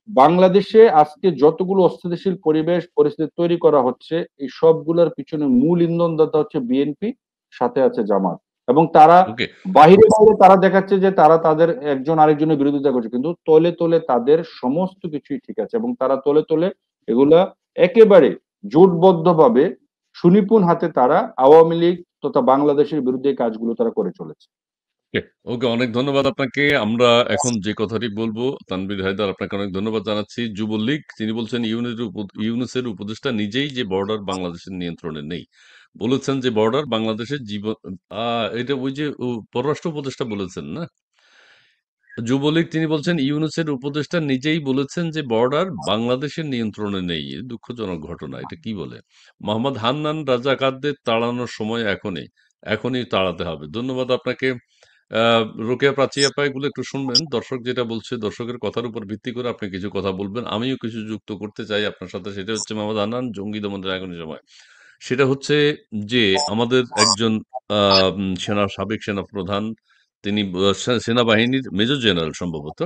বাংলাদেশে আজকে যতগুলো অস্থিতিশীল পরিবেশ পরিস্থিতি তৈরি করা হচ্ছে, এই সবগুলোর পিছনে মূল ইন্ধনদাতা হচ্ছে বিএনপি, সাথে আছে জামাত। এবং তারা ওকে। বাহিরে বাইরে তারা দেখাচ্ছে যে তারা তাদের একজন আরেকজনের বিরোধিতা করছে, কিন্তু তলে তলে তাদের সমস্ত কিছুই ঠিক আছে এবং তারা তলে তলে এগুলা একেবারে জোটবদ্ধভাবে সুনিপুণ হাতে তারা আওয়ামী লীগ তথা বাংলাদেশের বিরুদ্ধে এই কাজগুলো তারা করে চলেছে। ওকে, ওকে, অনেক ধন্যবাদ আপনাকে। আমরা এখন যে কথাটি বলবো, তানভীর হায়দার আপনাকে অনেক ধন্যবাদ জানাচ্ছি। যুবলীগ তিনি বলছেন ইউনূসের উপদেষ্টা নিজেই যে বর্ডার বাংলাদেশের নিয়ন্ত্রণে নেই, বলেছেন যে বর্ডার বাংলাদেশের জীবন। এটা ওই যে পররাষ্ট্র উপদেষ্টা বলেছেন না? যুবলীগ তিনি বলছেন ইউনূসের উপদেষ্টা নিজেই বলেছেন যে বর্ডার বাংলাদেশের নিয়ন্ত্রণে নেই। এ দুঃখজনক ঘটনা। এটা কি বলে? মোহাম্মদ হান্নান রাজাকারদের তাড়ানোর সময় এখনই তাড়াতে হবে। ধন্যবাদ আপনাকে। রোকেয়া প্রাচী আপা, এগুলো একটু শুনবেন। দর্শক যেটা বলছে, দর্শকের কথার উপর ভিত্তি করে আপনি কিছু কথা বলবেন। আমিও কিছু যুক্ত করতে চাই আপনার সাথে। সেটা হচ্ছে মোহাম্মদ হান্নান জঙ্গি দমনের আগুনের সময়। সেটা হচ্ছে যে আমাদের একজন সাবেক সেনা প্রধান, তিনি সেনাবাহিনীর মেজর জেনারেল সম্ভবত।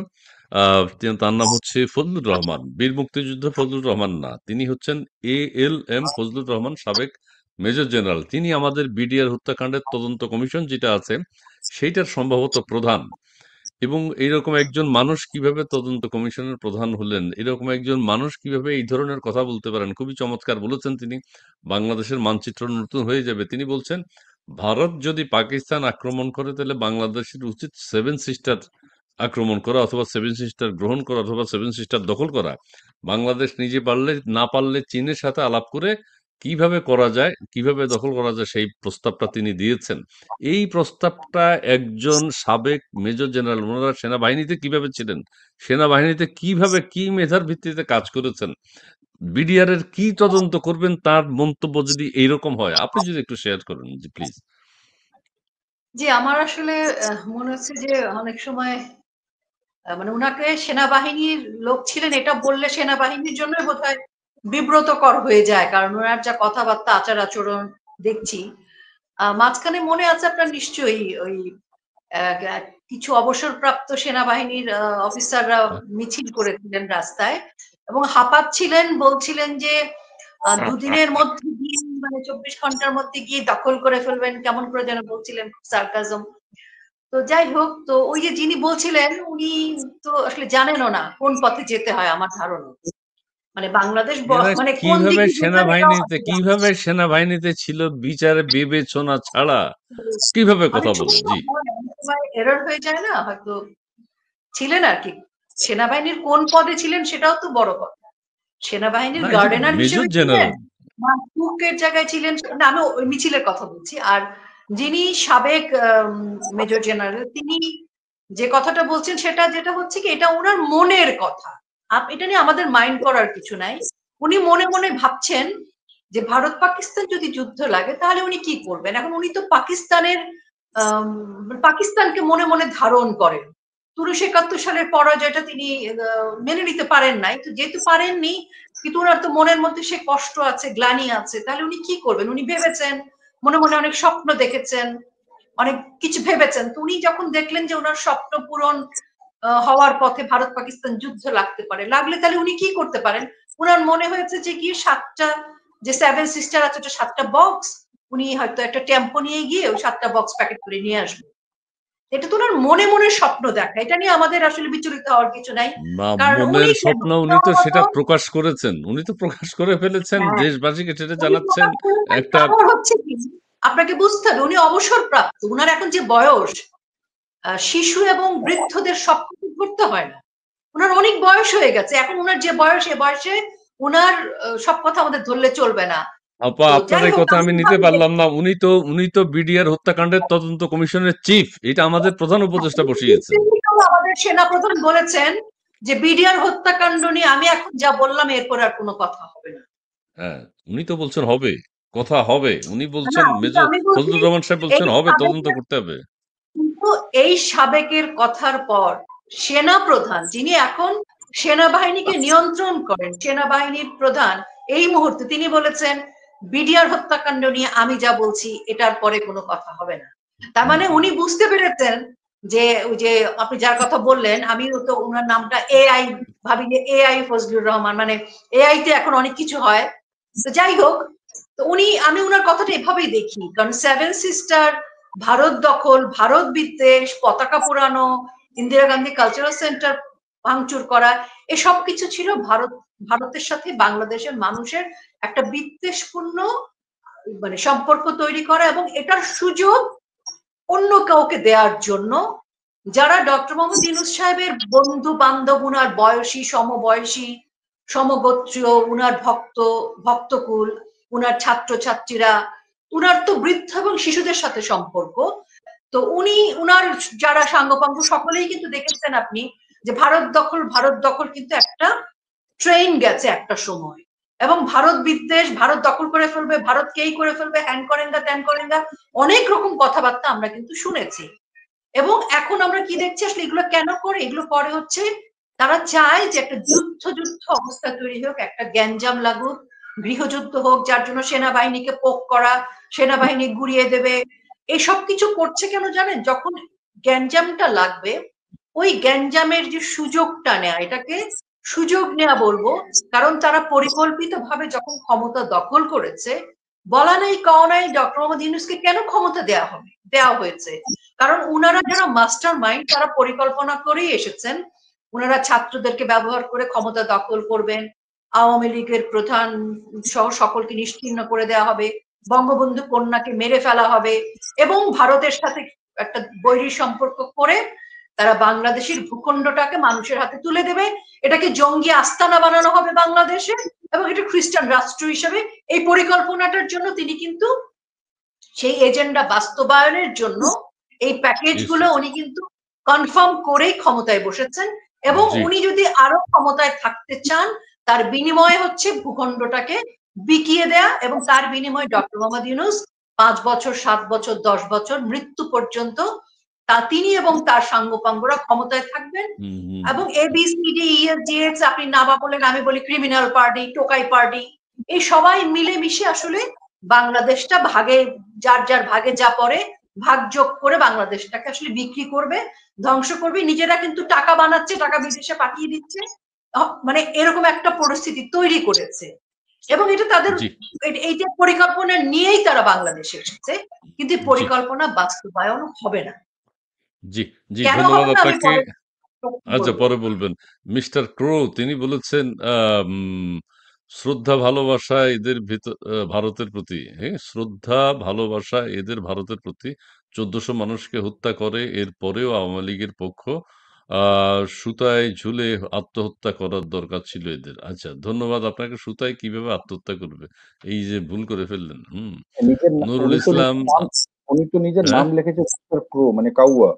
তার নাম হচ্ছে ফজলুর রহমান, বীর মুক্তিযুদ্ধ ফজলুর রহমান না, তিনি হচ্ছেন ALM ফজলুর রহমান, সাবেক মেজর জেনারেল। তিনি আমাদের বিডিআর হত্যাকাণ্ডের তদন্ত কমিশন যেটা আছে সেইটার সম্ভবত প্রধান। এবং এইরকম একজন মানুষ কিভাবে তদন্ত কমিশনের প্রধান হলেন, এরকম একজন মানুষ কিভাবে এই ধরনের কথা বলতে পারেন, খুবই চমৎকার বলেছেন তিনি। বাংলাদেশের মানচিত্র নতুন হয়ে যাবে। তিনি বলছেন ভারত যদি পাকিস্তান আক্রমণ করে তাহলে বাংলাদেশের উচিত সেভেন সিস্টার আক্রমণ করা, অথবা সেভেন সিস্টার গ্রহণ করা, অথবা সেভেন সিস্টার দখল করা। বাংলাদেশ নিজে পারলে, না পারলে চীনের সাথে আলাপ করে কিভাবে করা যায়, কিভাবে দখল করা যায়, সেই প্রস্তাবটা তিনি দিয়েছেন। এই প্রস্তাবটা একজন সাবেক মেজর জেনারেল, ওনারা সেনাবাহিনীতে কিভাবে ছিলেন, সেনাবাহিনীতে কিভাবে কি মেধার ভিত্তিতে কাজ করেছেন, বিডিআর এর কি তদন্ত করবেন, তার মন্তব্য যদি এইরকম হয়, আপনি যদি একটু শেয়ার করেন জি প্লিজ। জি, আমার আসলে মনে হচ্ছে যে অনেক সময় মানে উনাকে সেনাবাহিনীর লোক ছিলেন এটা বললে সেনাবাহিনীর জন্য বোধহয় বিব্রতকর হয়ে যায়, কারণ ওনার যা কথাবার্তা আচার আচরণ দেখছি। মাঝখানে মনে আছে আপনার নিশ্চয়ই ওই কিছু অবসরপ্রাপ্ত সেনাবাহিনীর অফিসাররা মিছিল করেছিলেন রাস্তায় এবং হাঁপাচ্ছিলেন, বলছিলেন যে দুদিনের মধ্যে গিয়ে মানে 24 ঘন্টার মধ্যে গিয়ে দখল করে ফেলবেন, কেমন করে যেন বলছিলেন, সার্কাজম। তো যাই হোক, তো ওই যে যিনি বলছিলেন উনি তো আসলে জানেনও না কোন পথে যেতে হয় আমার ধারণা। মানে বাংলাদেশ এরা মানে কোন কিভাবে দিকে যেতেন এটাও সেনাবাহিনীতে ছিল বিচার বিবেচনা ছাড়া, কিভাবে মানে কথা ছোট বলে জি। অনেক সময় এরর হয়ে যায় না, হয়তো ছিলেন আর কি। সেনাবাহিনীর কোন পদে ছিলেন সেটাও তো বড় কথা। সেনাবাহিনীর না, এই যে গার্ডেনার মেজর হিসেবে ছিলেন জেনারেল। না কুকের জায়গায় ছিলেন, না আমি ওই মিছিলের কথা বলছি। আর যিনি সাবেক মেজর জেনারেল, তিনি যে কথাটা বলছেন সেটা যেটা হচ্ছে কি, এটা ওনার মনের কথা। এটা নিয়ে আমাদের মাইন্ড করার কিছু নাই। উনি মনে মনে ভাবছেন যে ভারত পাকিস্তান যদি যুদ্ধ লাগে তাহলে উনি কি করবেন। এখন উনি তো পাকিস্তানের পাকিস্তানকে মনে মনে ধারণ করেন। 1971 সালের পরাজয়টা তিনি মেনে নিতে পারেন নাই। তো যেহেতু পারেননি, কিন্তু ওনার তো মনের মধ্যে সে কষ্ট আছে, গ্লানি আছে, তাহলে উনি কি করবেন। উনি ভেবেছেন, মনে মনে অনেক স্বপ্ন দেখেছেন, অনেক কিছু ভেবেছেন। তো উনি যখন দেখলেন যে ওনার স্বপ্ন পূরণ হওয়ার পথে ভারত পাকিস্তান যুদ্ধ লাগতে পারে, লাগলে তাহলে উনি কি করতে পারেন? উনার মনে হয়েছে যে গিয়ে 7টা যে 7 সিস্টার আছে ওটা 7টা বক্স, উনি হয়তো একটা টেম্পো নিয়ে গিয়ে ওই 7টা বক্স প্যাকেট করে নিয়ে আসবে। এটা তো ওনার মনে মনে স্বপ্ন দেখা, এটা নিয়ে আমাদের আসলে বিচলিত হওয়ার কিছু নাই। না, কারণ উনি মনের কেন স্বপ্ন উনি তো সম্ভবত, সেটা প্রকাশ করেছেন, উনি তো প্রকাশ করে ফেলেছেন, হ্যাঁ, দেশবাসীকে সেটা উনি জানাচ্ছেন। প্রকাশ করেছেন, একটা কারণ হচ্ছে কি আপনাকে বুঝতে হবে উনি অবসরপ্রাপ্ত, উনার এখন যে বয়স, শিশু এবং বৃদ্ধদের সবকিছু ধরতে হয় না, উনার অনেক বয়স হয়ে গেছে, এখন উনার যে বয়স এ বয়সে উনার সব কথা আমাদের ধরলে চলবে না। আপা, তো আপনার যাই এই হোক কথা আমি আমি নিতে ভাবি যে পারলাম না। উনি তো বিডিআর হত্যাকাণ্ডের তদন্ত কমিশনের চিফ, এটা আমাদের প্রধান উপদেষ্টা বসিয়েছেন। আমাদের সেনাপ্রধান বলেছেন যে বিডিআর হত্যাকাণ্ড নিয়ে আমি এখন যা বললাম এরপর আর কোনো কথা হবে না। হ্যাঁ, উনি তো বলছেন হবে, কথা হবে। উনি না বলছেন, কিন্তু মেজর আমি বলছি ফজলুর রহমান সাহেব এই বলছেন হবে, তদন্ত সাবেকের, করতে হবে। কিন্তু এই সাবেকের কথার পর সেনাপ্রধান যিনি এখন সেনাবাহিনীকে নিয়ন্ত্রণ করেন, সেনাবাহিনীর প্রধান, এই মুহূর্তে তিনি বলেছেন বিডিআর হত্যাকাণ্ড নিয়ে আমি যা বলছি এটার পরে কোনো কথা হবে না। তার হুম, মানে উনি বুঝতে পেরেছেন যে ওই যে আপনি যার কথা বললেন, আমিও তো ওনার নামটা এআই ভাবি যে এআই ফজলুর রহমান, মানে এআই তে এখন অনেক কিছু হয়। তো যাই হোক, তো আমি উনার কথাটা এভাবেই দেখি, কারণ 7 সিস্টার, ভারত দখল, ভারত বিদ্বেষ, পতাকা পোড়ানো, ইন্দিরা গান্ধী কালচারাল সেন্টার ভাঙচুর করা, এসব কিছু ছিল ভারতের সাথে বাংলাদেশের মানুষের একটা বিদ্বেষপূর্ণ মানে সম্পর্ক তৈরি করা, এবং এটার সুযোগ অন্য কাউকে দেওয়ার জন্য যারা ডক্টর মোহাম্মদ ইউনূস সাহেবের বন্ধু বান্ধব, উনার বয়সী, সমবয়সী, সমগোত্রীয়, উনার ভক্তকুল, উনার ছাত্রছাত্রীরা, উনার তো বৃদ্ধ এবং শিশুদের সাথে সম্পর্ক। তো উনার যারা সাঙ্গপাঙ্গ সকলেই কিন্তু দেখেছেন আপনি যে ভারত দখল কিন্তু একটা ট্রেন গেছে একটা সময়, এবং ভারত বিদ্বেষ, ভারত দখল করে ফেলবে, ভারতকেই করে ফেলবে, হ্যান করেঙ্গা ত্যান করেঙ্গা, অনেক রকম কথাবার্তা আমরা কিন্তু শুনেছি। এবং এখন আমরা কি দেখছি আসলে এগুলো কেন করে? এগুলো করে হচ্ছে তারা চায় যে একটা যুদ্ধ অবস্থা তৈরি হোক, একটা গ্যাঞ্জাম লাগুক, গৃহযুদ্ধ হোক, যার জন্য সেনাবাহিনীকে পোক করা, সেনাবাহিনী গুড়িয়ে দেবে, এসব কিছু করছে কেন জানেন? যখন গ্যাঞ্জামটা লাগবে, ওই গ্যাঞ্জামের যে সুযোগটা নেয়া, এটাকে সুযোগ নেয়া বলবো, কারণ তারা পরিকল্পিতভাবে যখন ক্ষমতা দখল করেছে, বলা নেই কওয়া নাই ডক্টর মোহাম্মদ ইউনূসকে কেন ক্ষমতা দেওয়া হয়েছে, কারণ উনারা যারা মাস্টার মাইন্ড তারা পরিকল্পনা করেই এসেছেন, উনারা ছাত্রদেরকে ব্যবহার করে ক্ষমতা দখল করবেন, আওয়ামী লীগের প্রধান সহ সকলকে নিশ্চিহ্ন করে দেওয়া হবে, বঙ্গবন্ধু কন্যাকে মেরে ফেলা হবে, এবং ভারতের সাথে একটা বৈরী সম্পর্ক করে তারা বাংলাদেশের ভূখণ্ডটাকে মানুষের হাতে তুলে দেবে, এটাকে জঙ্গি আস্তানা বানানো হবে বাংলাদেশে, এবং এটা খ্রিস্টান রাষ্ট্র হিসেবে, এই পরিকল্পনাটার জন্য তিনি কিন্তু সেই এজেন্ডা বাস্তবায়নের জন্য এই প্যাকেজ জি, গুলো উনি কিন্তু কনফার্ম করেই ক্ষমতায় বসেছেন, এবং জি, উনি যদি আরো ক্ষমতায় থাকতে চান তার বিনিময় হচ্ছে ভূখণ্ডটাকে বিকিয়ে দেয়া, এবং তার বিনিময়ে ডক্টর মোহাম্মদ ইউনূস 5 বছর, 7 বছর, 10 বছর, মৃত্যু পর্যন্ত তিনি এবং তার সাঙ্গপাঙ্গরা ক্ষমতায় থাকবেন। হুম, হুম, এবং ABCD EFGH আপনি নাবা বলেন, আমি বলি ক্রিমিনাল পার্টি, টোকাই পার্টি, এই সবাই মিলে মিশে আসলে বাংলাদেশটা ভাগে, যার ভাগে যা পড়ে ভাগযোগ করে বাংলাদেশটাকে আসলে বিক্রি করবে, ধ্বংস করবে, নিজেরা কিন্তু টাকা বানাচ্ছে, টাকা বিদেশে পাঠিয়ে দিচ্ছে, মানে এরকম একটা পরিস্থিতি তৈরি করেছে, এবং এটা তাদের জি, এইটা পরিকল্পনা নিয়েই তারা বাংলাদেশে এসেছে, কিন্তু জি, পরিকল্পনা বাস্তবায়ন হবে না। জি, জি, কেন ধন্যবাদ হবে না আমি আপনাকে। পরে আচ্ছা, বলবো। পরে বলবেন। মিস্টার ক্রো তিনি বলেছেন, শ্রদ্ধা ভালোবাসা এদের ভারতের প্রতি, হ্যাঁ, শ্রদ্ধা ভালোবাসা এদের ভারতের প্রতি, 1400 মানুষকে হত্যা করে, এরপরেও আওয়ামী লীগের পক্ষ সুতায় ঝুলে আত্মহত্যা করার দরকার ছিল এদের। আচ্ছা, ধন্যবাদ আপনাকে। সুতায় কিভাবে আত্মহত্যা করবে, এই যে ভুল করে ফেললেন। নুরুল ইসলাম। উনি তো নিজের হ্যাঁ, নাম লিখেছে মিস্টার ক্রো, মানে কাউয়া।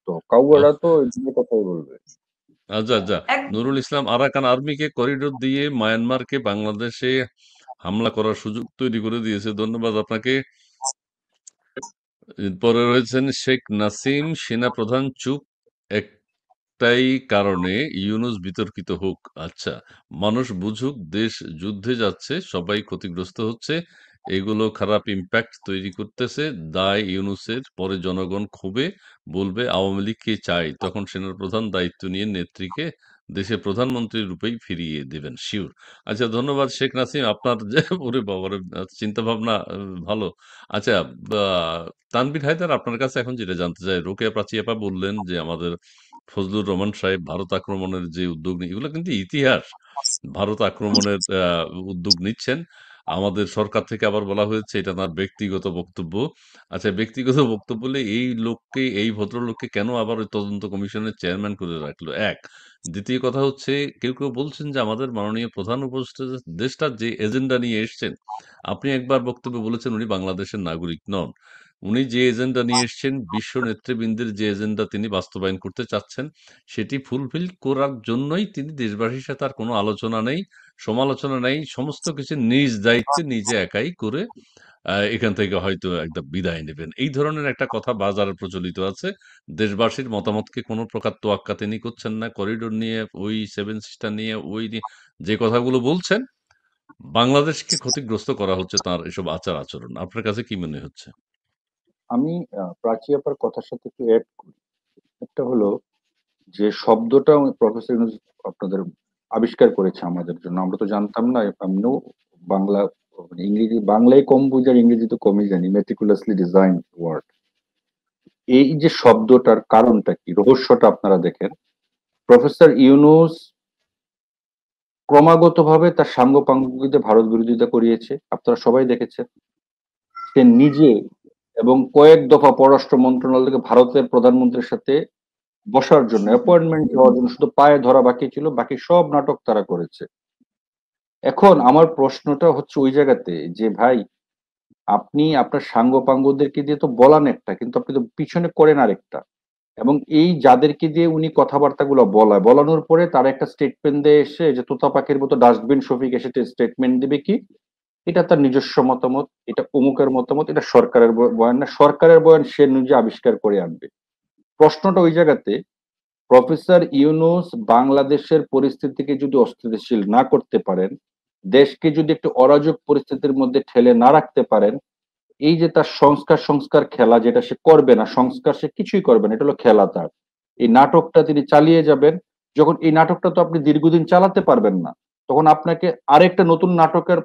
তো কাউয়ারা তো এই কথাই বলবে। আচ্ছা, আচ্ছা। নুরুল ইসলাম আরাকান আর্মিকে করিডোর দিয়ে মায়ানমারকে বাংলাদেশে হামলা করার সুযোগ তৈরি করে দিয়েছে। ধন্যবাদ আপনাকে। এরপরে রয়েছেন শেখ নাসিম, সেনাপ্রধান চুপ একটাই কারণে ইউনূস বিতর্কিত হোক। আচ্ছা, মানুষ বুঝুক দেশ যুদ্ধে যাচ্ছে, সবাই ক্ষতিগ্রস্ত হচ্ছে, এগুলো খারাপ ইমপ্যাক্ট তৈরি করতেছে। দায় ইউনূসের, পরে জনগণ ক্ষোভে বলবে আওয়ামী লীগকে চাই। তখন সেনাপ্রধান দায়িত্ব নিয়ে নেত্রীকে দেশের প্রধানমন্ত্রী রূপেই ফিরিয়ে দেবেন। সিউর। আচ্ছা, ধন্যবাদ শেখ নাসিম। আপনার যে ওরে বাবারে চিন্তাভাবনা ভালো। আচ্ছা, বা তানভীর হায়দার, আপনার কাছে এখন যেটা জানতে চাই, রোকেয়া প্রাচী আপা বললেন যে আমাদের ফজলুর রহমান সাহেব ভারত আক্রমণের যে উদ্যোগ এগুলো কিন্তু ইতিহাস। ভারত আক্রমণের উদ্যোগ নিচ্ছেন। আমাদের সরকার থেকে আবার বলা হয়েছে এটা তার ব্যক্তিগত বক্তব্য। আচ্ছা, ব্যক্তিগত বক্তব্য বলে এই ভদ্রলোককে কেন আবার ওই তদন্ত কমিশনের চেয়ারম্যান করে রাখলো? এক। দ্বিতীয় কথা হচ্ছে, কেউ বলছেন যে আমাদের মাননীয় প্রধান উপদেষ্টা যে এজেন্ডা নিয়ে এসছেন, আপনি একবার বক্তব্যে বলেছেন উনি বাংলাদেশের নাগরিক নন। উনি যে এজেন্ডা নিয়ে এসছেন, বিশ্ব নেতৃবৃন্দের যে এজেন্ডা তিনি বাস্তবায়ন করতে চাচ্ছেন, সেটি ফুলফিল করার জন্যই তিনি দেশবাসীর সাথে আর কোনো আলোচনা নেই, সমালোচনা নেই। সমস্ত কিছু নিজ দায়িত্বে নিজে একাই করে এখান থেকে হয়তো একটা বিদায় নেবেন। এই ধরনের একটা কথা বাজারে প্রচলিত আছে। দেশবাসীর মতামতকে কোনো প্রকার তোয়াক্কা তিনি করছেন না। করিডোর নিয়ে, ওই সেভেন সিস্টার নিয়ে, যে কথাগুলো বলছেন, বাংলাদেশকে ক্ষতিগ্রস্ত করা হচ্ছে তার এসব আচার-আচরণ। আপনার কাছে কি মনে হচ্ছে? আমি প্রাচী আপার কথার সাথে একটু অ্যাড করি। একটা হলো যে শব্দটা প্রফেসর ইউনূস আপনাদের আবিষ্কার করেছে আমাদের জন্য, আমরা তো জানতাম না। আমিও বাংলা মানে ইংরেজি, বাংলায় কম বুঝি আর ইংরেজি তো কমই জানি, মেটিকুলাসলি ডিজাইন ওয়ার্ড। এই যে শব্দটার কারণটা কি, রহস্যটা আপনারা দেখেন। প্রফেসর ইউনূস ক্রমাগতভাবে তার সাঙ্গপাঙ্গকে ভারত বিরোধিতা করিয়েছে, আপনারা সবাই দেখেছেন। সে নিজে এবং কয়েক দফা পররাষ্ট্র মন্ত্রণালয় থেকে ভারতের প্রধানমন্ত্রীর সাথে বসার জন্য অ্যাপয়েন্টমেন্ট হওয়ার জন্য শুধু পায়ে ধরা বাকি ছিল, বাকি সব নাটক তারা করেছে। এখন আমার প্রশ্নটা হচ্ছে ওই জায়গাতে যে ভাই, আপনি আপনার সাঙ্গপাঙ্গদেরকে দিয়ে তো বলান একটা, কিন্তু আপনি তো পিছনে করেন আরেকটা। এবং এই যাদেরকে দিয়ে উনি কথাবার্তাগুলো বলানোর পরে তারা একটা স্টেটমেন্ট দিয়ে এসে যে তোতা পাখির মতো ডাস্টবিন শফিক এসে স্টেটমেন্ট দিবে কি এটা তার নিজস্ব মতামত, এটা অমুকের মতামত, এটা সরকারের বয়ান না, সরকারের বয়ান সে নিজে আবিষ্কার করে আনবে। প্রশ্নটা ওই জায়গাতে, প্রফেসর ইউনূস বাংলাদেশের পরিস্থিতিকে যদি অস্থিতিশীল না করতে পারেন, দেশকে যদি একটু অরাজক পরিস্থিতির মধ্যে ঠেলে না রাখতে পারেন, এই যে তার সংস্কার খেলা যেটা সে করবে না, সংস্কার সে কিছুই করবে না, এটা হলো খেলা তার। এই নাটকটা তিনি চালিয়ে যাবেন। যখন এই নাটকটা তো আপনি দীর্ঘদিন চালাতে পারবেন না, তখন আপনাকে আরেকটা নতুন নাটকের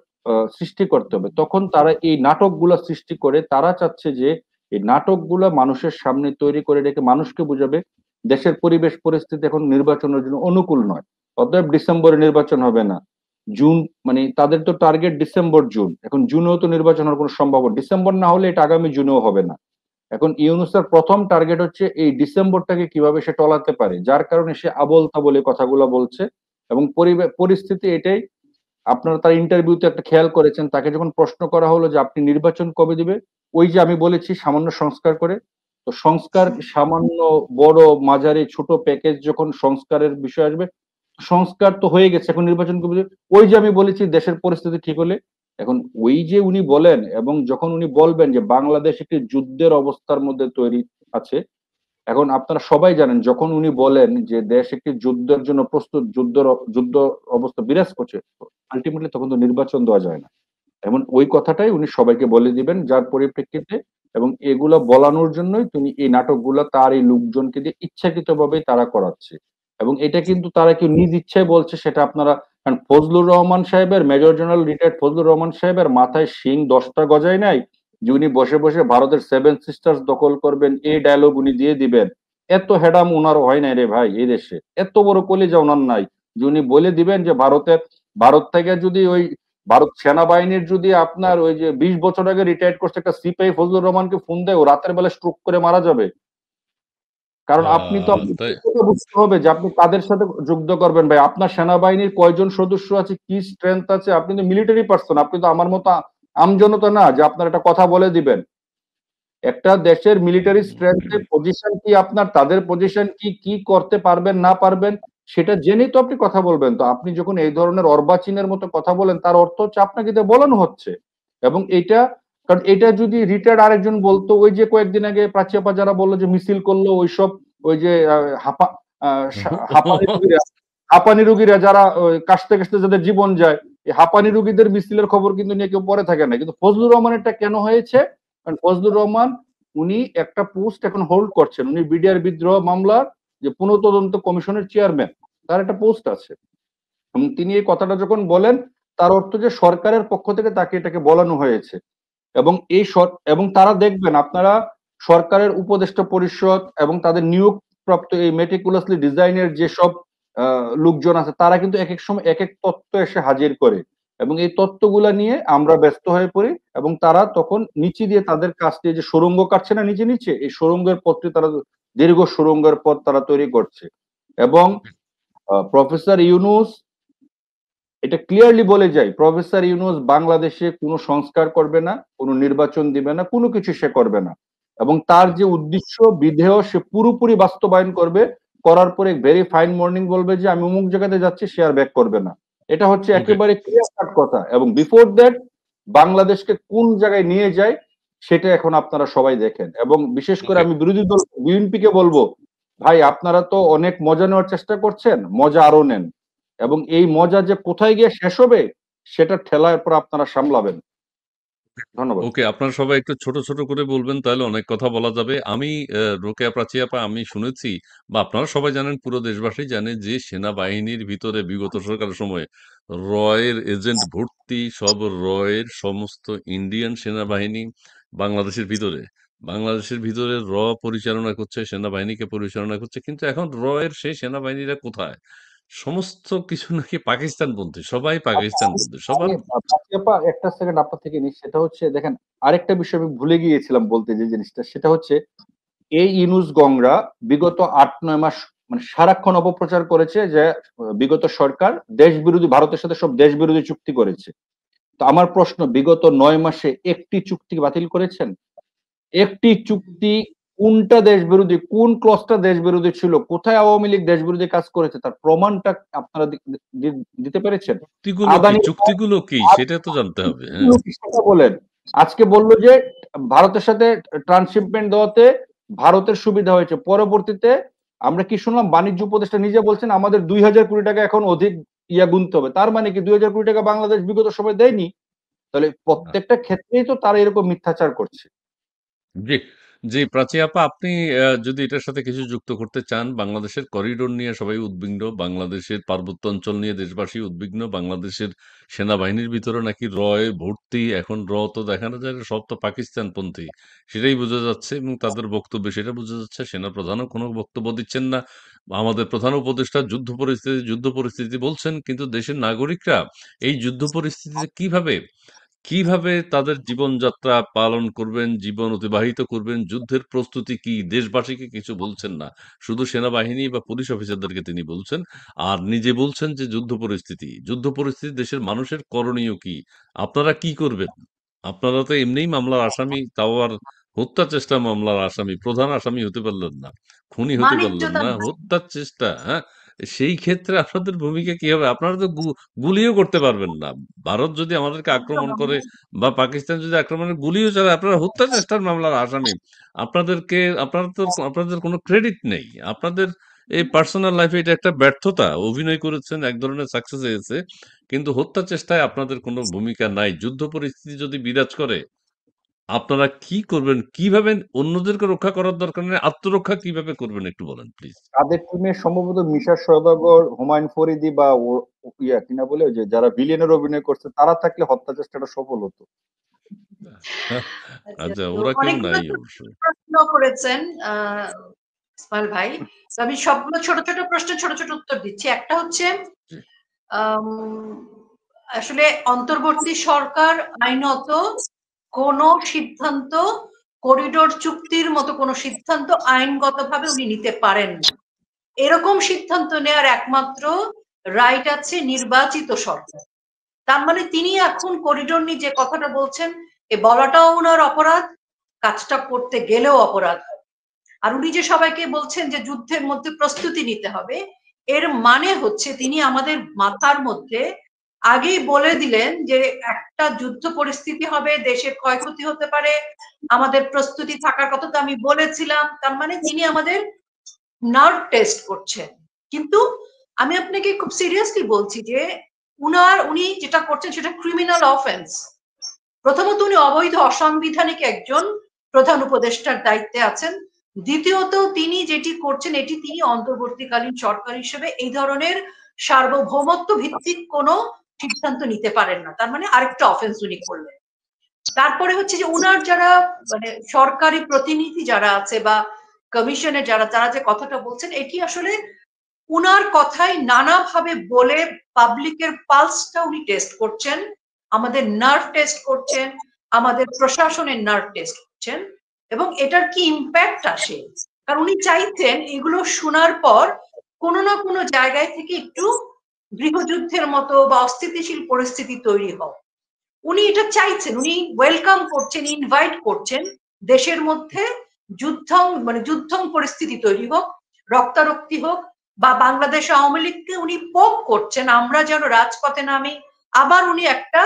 সৃষ্টি করতে হবে। তখন তারা এই নাটকগুলা সৃষ্টি করে, তারা চাচ্ছে যে এই নাটকগুলা মানুষের সামনে তৈরি করে রেখে মানুষকে বুঝাবে দেশের পরিবেশ পরিস্থিতি এখন নির্বাচনের জন্য অনুকূল নয়, অতএব ডিসেম্বরে নির্বাচন হবে না। জুন, মানে তাদের তো টার্গেট ডিসেম্বর জুন, এখন জুনেও তো নির্বাচন হওয়ার কোনো সম্ভাবনা, ডিসেম্বর না হলে এটা আগামী জুনেও হবে না। এখন ইউনূসের প্রথম টার্গেট হচ্ছে এই ডিসেম্বরটাকে কিভাবে সে টলাতে পারে, যার কারণে সে আবোল তাবোল কথাগুলো বলছে। এবং পরিস্থিতি এটাই। আপনারা তার ইন্টারভিউতে একটা খেয়াল করেছেন, তাকে যখন প্রশ্ন করা হলো যে আপনি নির্বাচন কবে দিবে, ওই যে আমি বলেছি সামান্য সংস্কার করে, তো সংস্কার সামান্য বড় মাঝারি ছোট প্যাকেজ, যখন সংস্কারের বিষয় আসবে, সংস্কার তো হয়ে গেছে, এখন নির্বাচন কবে দিবে, ওই যে আমি বলেছি দেশের পরিস্থিতি ঠিক হলে। এখন ওই যে উনি বলেন, এবং যখন উনি বলবেন যে বাংলাদেশ একটি যুদ্ধের অবস্থার মধ্যে তৈরি আছে, এখন আপনারা সবাই জানেন যখন উনি বলেন যে দেশ একটি যুদ্ধের জন্য প্রস্তুত, যুদ্ধ অবস্থা বিরাজ করছে, আলটিমেটলি তখন তো নির্বাচন দেওয়া যায় না। এমন ওই কথাটাই উনি সবাইকে বলে দিবেন, যার পরিপ্রেক্ষিতে এবং এগুলা বলানোর জন্যই তিনি এই নাটকগুলা তার এই লোকজনকে দিয়ে ইচ্ছাকৃতভাবেই তারা করাচ্ছে। এবং এটা কিন্তু তারা কেউ নিজ ইচ্ছায় বলছে সেটা আপনারা, কারণ ফজলুর রহমান সাহেবের, major general retired Fazlur Rahman সাহেবের মাথায় শিং 10টা গজায় নাই যে উনি বসে বসে ভারতের সেভেন সিস্টার্স দখল করবেন, এই ডায়লগ উনি দিয়ে দিবেন। এত হেডাম ওনার হয় নাই রে ভাই, এই দেশে এত বড় কলিজা ওনার নাই যে উনি বলে দিবেন যে ভারত থেকে যদি ওই ভারত সেনাবাহিনীর যদি আপনার ওই যে 20 বছর আগে রিটায়ার্ড করছে একটা সিপাহী ফজলুর রহমানকে ফোন দেয়, ও রাতের বেলা স্ট্রোক করে মারা যাবে। কারণ আপনি তো তাই বুঝতে হবে যে আপনি কাদের সাথে যুদ্ধ করবেন ভাই, আপনার সেনাবাহিনীর কয়জন সদস্য আছে, কি স্ট্রেংথ আছে, আপনি তো মিলিটারি পার্সন, আপনি তো আমার মতো আমজনতা না যে আপনার একটা কথা বলে দিবেন। একটা দেশের মিলিটারি স্ট্রেংথের পজিশন কি, আপনার তাদের পজিশন কি, কি করতে পারবেন না পারবেন সেটা জেনেই তো আপনি কথা বলবেন। তো আপনি যখন এই ধরনের অর্বাচীনের মতো কথা বলেন, তার অর্থ হচ্ছে আপনাকে এটা বলানো হচ্ছে। এবং এটা, কারণ এটা যদি রিটায়ার্ড আরেকজন বলতো, ওই যে কয়েকদিন আগে প্রাচ্য যারা বললো যে মিছিল করলো ওইসব, ওই যে হাঁপানি হাঁপানি রোগীরা যারা কাশতে কাশতে যাদের জীবন যায়, এই হাঁপানি রোগীদের মিছিলের খবর কিন্তু নিয়ে কেউ পরে থাকে না। কিন্তু ফজলুর রহমানেরটা কেন হয়েছে? কারণ ফজলুর রহমান উনি একটা পোস্ট এখন হোল্ড করছেন, উনি বিডিআর বিদ্রোহ মামলার যে পুনঃতদন্ত কমিশনের চেয়ারম্যান, তার একটা পোস্ট আছে এবং তিনি এই কথাটা যখন বলেন তার অর্থ যে সরকারের পক্ষ থেকে তাকে এটাকে বলানো হয়েছে এবং এবং তারা দেখবেন আপনারা সরকারের উপদেষ্টা পরিষদ এবং তাদের নিয়োগ প্রাপ্ত এই মেটিকুলাসলি ডিজাইনের যেসব লোকজন আছে তারা কিন্তু এক এক সময় এক এক তত্ত্ব এসে হাজির করে এবং এই তত্ত্বগুলা নিয়ে আমরা ব্যস্ত হয়ে পড়ি এবং তারা তখন নিচে দিয়ে তাদের কাছ দিয়ে যে সুড়ঙ্গ কাটছে না নিচে নিচে, এই সুড়ঙ্গের পথটি তারা দীর্ঘ সুড়ঙ্গের পথ তারা তৈরি করছে এবং প্রফেসর ইউনূস এটা ক্লিয়ারলি বলে যায়, প্রফেসর ইউনূস বাংলাদেশে কোনো সংস্কার করবে না, কোনো নির্বাচন দিবে না, কোনো কিছু সে করবে না এবং তার যে উদ্দেশ্য বিধেয় সে পুরোপুরি বাস্তবায়ন করবে, করার পরে ভেরি ফাইন মর্নিং বলবে যে আমি অমুক জায়গাতে যাচ্ছি, সে আর ব্যাক করবে না। এটা হচ্ছে একেবারে ক্লিয়ার কাট কথা এবং বিফোর দ্যাট বাংলাদেশকে কোন জায়গায় নিয়ে যায় সেটা এখন আপনারা সবাই দেখেন এবং বিশেষ করে আমি বিরোধী দল বিএনপিকে বলবো, ভাই আপনারা তো অনেক মজা নেওয়ার চেষ্টা করছেন, মজা আরো নেন এবং এই মজা যে কোথায় গিয়ে শেষ হবে সেটা ঠেলার পর আপনারা সামলাবেন। ধন্যবাদ। ওকে, আপনারা সবাই একটু ছোট ছোট করে বলবেন, তাহলে অনেক কথা বলা যাবে। আমি রোকেয়া প্রাচী আপা, আমি শুনেছি বা আপনারা সবাই জানেন, পুরো দেশবাসী জানে যে সেনাবাহিনীর ভিতরে বিগত সরকারের সময় রয়ের এজেন্ট ভর্তি, সব রয়ের সমস্ত ইন্ডিয়ান সেনাবাহিনী বাংলাদেশের ভিতরে পরিচালনা করছে, সেনাবাহিনীকে পরিচালনা করছে। কিন্তু এখন রয়ের সেই সেনাবাহিনীরা কোথায়? সমস্ত কিছু নাকি পাকিস্তানপন্থী, সবাই পাকিস্তানপন্থী, সবার। একটা সেকেন্ড আপনার থেকে নিই, সেটা হচ্ছে দেখেন আরেকটা বিষয় আমি ভুলে গিয়েছিলাম বলতে, যে জিনিসটা সেটা হচ্ছে এই ইউনূস গংরা বিগত ৮-৯ মাস মানে সারাক্ষণ অপপ্রচার করেছে যে বিগত সরকার দেশ বিরোধী, ভারতের সাথে সব দেশ বিরোধী চুক্তি করেছে। তো আমার প্রশ্ন, বিগত ৯ মাসে একটি চুক্তি বাতিল করেছেন? একটি চুক্তি কোনটা দেশ বিরোধী, কোন ক্লজটা দেশ বিরোধী ছিল, কোথায় আওয়ামী লীগ দেশ বিরোধী কাজ করেছে তার প্রমাণটা আপনারা দিতে পেরেছেন? চুক্তিগুলো কি সেটা তো জানতে হবে। সেটা বলেন। আজকে বললো যে ভারতের সাথে ট্রান্সশিপমেন্ট দেওয়াতে ভারতের সুবিধা হয়েছে, পরবর্তীতে আমরা কি শুনলাম বাণিজ্য উপদেষ্টা নিজে বলছেন আমাদের ২০০০ কোটি টাকা এখন অধিক গুনতে হবে। তার মানে কি ২০০০ কোটি টাকা বাংলাদেশ বিগত সময় দেয়নি? তাহলে প্রত্যেকটা ক্ষেত্রেই তো তারা এরকম মিথ্যাচার করছে। জি, জি, প্রাচী আপা, আপনি যদি এটার সাথে কিছু যুক্ত করতে চান, বাংলাদেশের করিডোর নিয়ে সবাই উদ্বিগ্ন, বাংলাদেশের পার্বত্য অঞ্চল নিয়ে দেশবাসী উদ্বিগ্ন, বাংলাদেশের সেনাবাহিনীর ভিতরে নাকি ভর্তি। এখন তো দেখানো যায় যে সব তো পাকিস্তানপন্থী, সেটাই বোঝা যাচ্ছে এবং তাদের বক্তব্যে সেটা বোঝা যাচ্ছে। সেনা প্রধানও কোনো বক্তব্য দিচ্ছেন না। আমাদের প্রধান উপদেষ্টা যুদ্ধ পরিস্থিতি বলছেন, কিন্তু দেশের নাগরিকরা এই যুদ্ধ পরিস্থিতিতে কিভাবে তাদের জীবনযাত্রা পালন করবেন, জীবন অতিবাহিত করবেন, যুদ্ধের প্রস্তুতি কি, দেশবাসীকে কিছু বলছেন না। শুধু সেনাবাহিনী বা পুলিশ অফিসারদেরকে তিনি বলছেন। আর নিজে বলছেন যে যুদ্ধ পরিস্থিতি দেশের মানুষের করণীয় কি, আপনারা কি করবেন? আপনারা তো এমনিই মামলার আসামি, তাও আর হত্যা চেষ্টা মামলার আসামি, প্রধান আসামি হতে পারলেন না, খুনি হতে পারলেন না, হত্যার চেষ্টা। হ্যাঁ, সেই ক্ষেত্রে আপনাদের ভূমিকা কি হবে? আপনারা তো গুলিও করতে পারবেন না। ভারত যদি আমাদেরকে আক্রমণ করে বা পাকিস্তান যদি আক্রমণের গুলিও চালায়, আপনারা হত্যা চেষ্টার মামলার আসামি। আপনাদের কোনো ক্রেডিট নেই। আপনাদের এই পার্সোনাল লাইফে এটা একটা ব্যর্থতা। অভিনয় করেছেন, এক ধরনের সাকসেস হয়েছে, কিন্তু হত্যা চেষ্টায় আপনাদের কোনো ভূমিকা নাই। যুদ্ধ পরিস্থিতি যদি বিরাজ করে, আপনারা কি করবেন? কিভাবে অন্যদেরকে রক্ষা করার দরকার নেই, আত্মরক্ষা কিভাবে করবেন একটু বলেন প্লিজ। তাদের টিমে সম্ভবত মিশা সওদাগর, হুমায়ুন ফরিদি বা কিনা বলে যে যারা ভিলেনের অভিনয় করছে তারা থাকলে হত্যা চেষ্টাটা সফল হতো। আচ্ছা, ওরা কেউ নাই অবশ্য। প্রশ্ন করেছেন ইসমাইল ভাই, আমি সবগুলো ছোট ছোট প্রশ্নের ছোট ছোট উত্তর দিচ্ছি। একটা হচ্ছে আসলে অন্তর্বর্তী সরকার আইনত কোন সিদ্ধান্ত, করিডোর চুক্তির মতো কোন সিদ্ধান্ত আইনগতভাবে উনি নিতে পারেন না। এরকম সিদ্ধান্ত নেওয়ার একমাত্র রাইট আছে নির্বাচিত সরকার। তার মানে তিনি এখন করিডোর নিয়ে যে কথাটা বলছেন, এ বলাটাও ওনার অপরাধ, কাজটা করতে গেলেও অপরাধ। আর উনি যে সবাইকে বলছেন যে যুদ্ধের মধ্যে প্রস্তুতি নিতে হবে, এর মানে হচ্ছে তিনি আমাদের মাথার মধ্যে আগেই বলে দিলেন যে একটা যুদ্ধ পরিস্থিতি হবে, দেশের ক্ষয়ক্ষতি হতে পারে, আমাদের প্রস্তুতি থাকার কথা তো আমি বলেছিলাম। তার মানে তিনি আমাদের নার্ভ টেস্ট করছেন। কিন্তু আমি আপনাকে খুব সিরিয়াসলি বলছি যে উনি যেটা করছেন সেটা ক্রিমিনাল অফেন্স। প্রথমত উনি অবৈধ অসাংবিধানিক একজন প্রধান উপদেষ্টার দায়িত্বে আছেন। দ্বিতীয়ত তিনি যেটি করছেন এটি তিনি অন্তর্বর্তীকালীন সরকার হিসেবে এই ধরনের সার্বভৌমত্ব ভিত্তিক কোনো সিদ্ধান্ত নিতে পারেন না, তার মানে আরেকটা অফেন্স উনি করলেন। তারপরে হচ্ছে যে উনার যারা মানে সরকারি প্রতিনিধি যারা আছে বা কমিশনে তারা যে কথাটা বলছেন এটি আসলে উনার কথাই নানাভাবে বলে পাবলিকের পালসটা উনি টেস্ট করছেন, আমাদের নার্ভ টেস্ট করছেন, আমাদের প্রশাসনের নার্ভ টেস্ট করছেন, এবং এটার কি ইম্প্যাক্ট আসে। কারণ উনি চাইতেন এগুলো শোনার পর কোনো না কোনো জায়গায় থেকে একটু গৃহযুদ্ধের মতো বা অস্থিতিশীল পরিস্থিতি তৈরি হয়। উনি এটা চাইছেন, উনি ওয়েলকাম করছেন, ইনভাইট করছেন দেশের মধ্যে যুদ্ধং পরিস্থিতি তৈরি হোক, রক্তারক্তি হোক, বা বাংলাদেশ আওয়ামী লীগকে উনি পোক করছেন আমরা যেন রাজপথে নামি আবার উনি একটা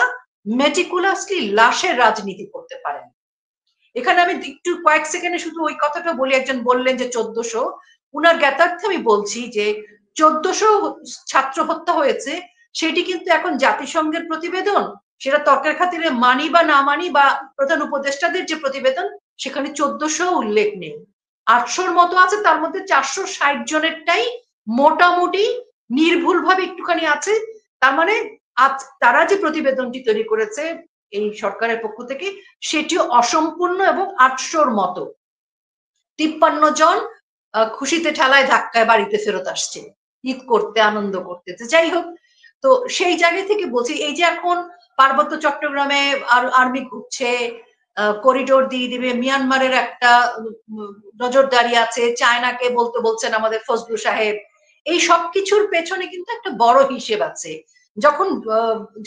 মেটিকুলাসলি লাশের রাজনীতি করতে পারেন। এখানে আমি একটু কয়েক সেকেন্ডে শুধু ওই কথাটা বলি, একজন বললেন যে 1400, উনার জ্ঞাতার্থে আমি বলছি যে 1400 ছাত্র হত্যা হয়েছে সেটি কিন্তু এখন জাতিসংঘের প্রতিবেদন, সেটা তর্কের খাতিরে মানি বা না মানি, বা প্রধান উপদেষ্টাদের যে প্রতিবেদন সেখানে 1400 উল্লেখ নেই। 800-র মতো আছে, তার মধ্যে 460 জনেরটাই মোটামুটি নির্ভুলভাবে একটুখানি আছে। তার মানে তারা যে প্রতিবেদনটি তৈরি করেছে এই সরকারের পক্ষ থেকে সেটিও অসম্পূর্ণ, এবং 800-র মতো 53 জন খুশিতে ঠেলায় ধাক্কায় বাড়িতে ফেরত আসছে ঈদ করতে, আনন্দ করতে। যাই হোক, তো সেই জায়গা থেকে বলছি এই যে এখন পার্বত্য চট্টগ্রামে আর্মি ঘুরছে, করিডোর দিয়ে দিবে, মিয়ানমারের একটা নজরদারি আছে, চায়নাকে বলছেন আমাদের ফজলু সাহেব, এই সবকিছুর পেছনে কিন্তু একটা বড় হিসেব আছে। যখন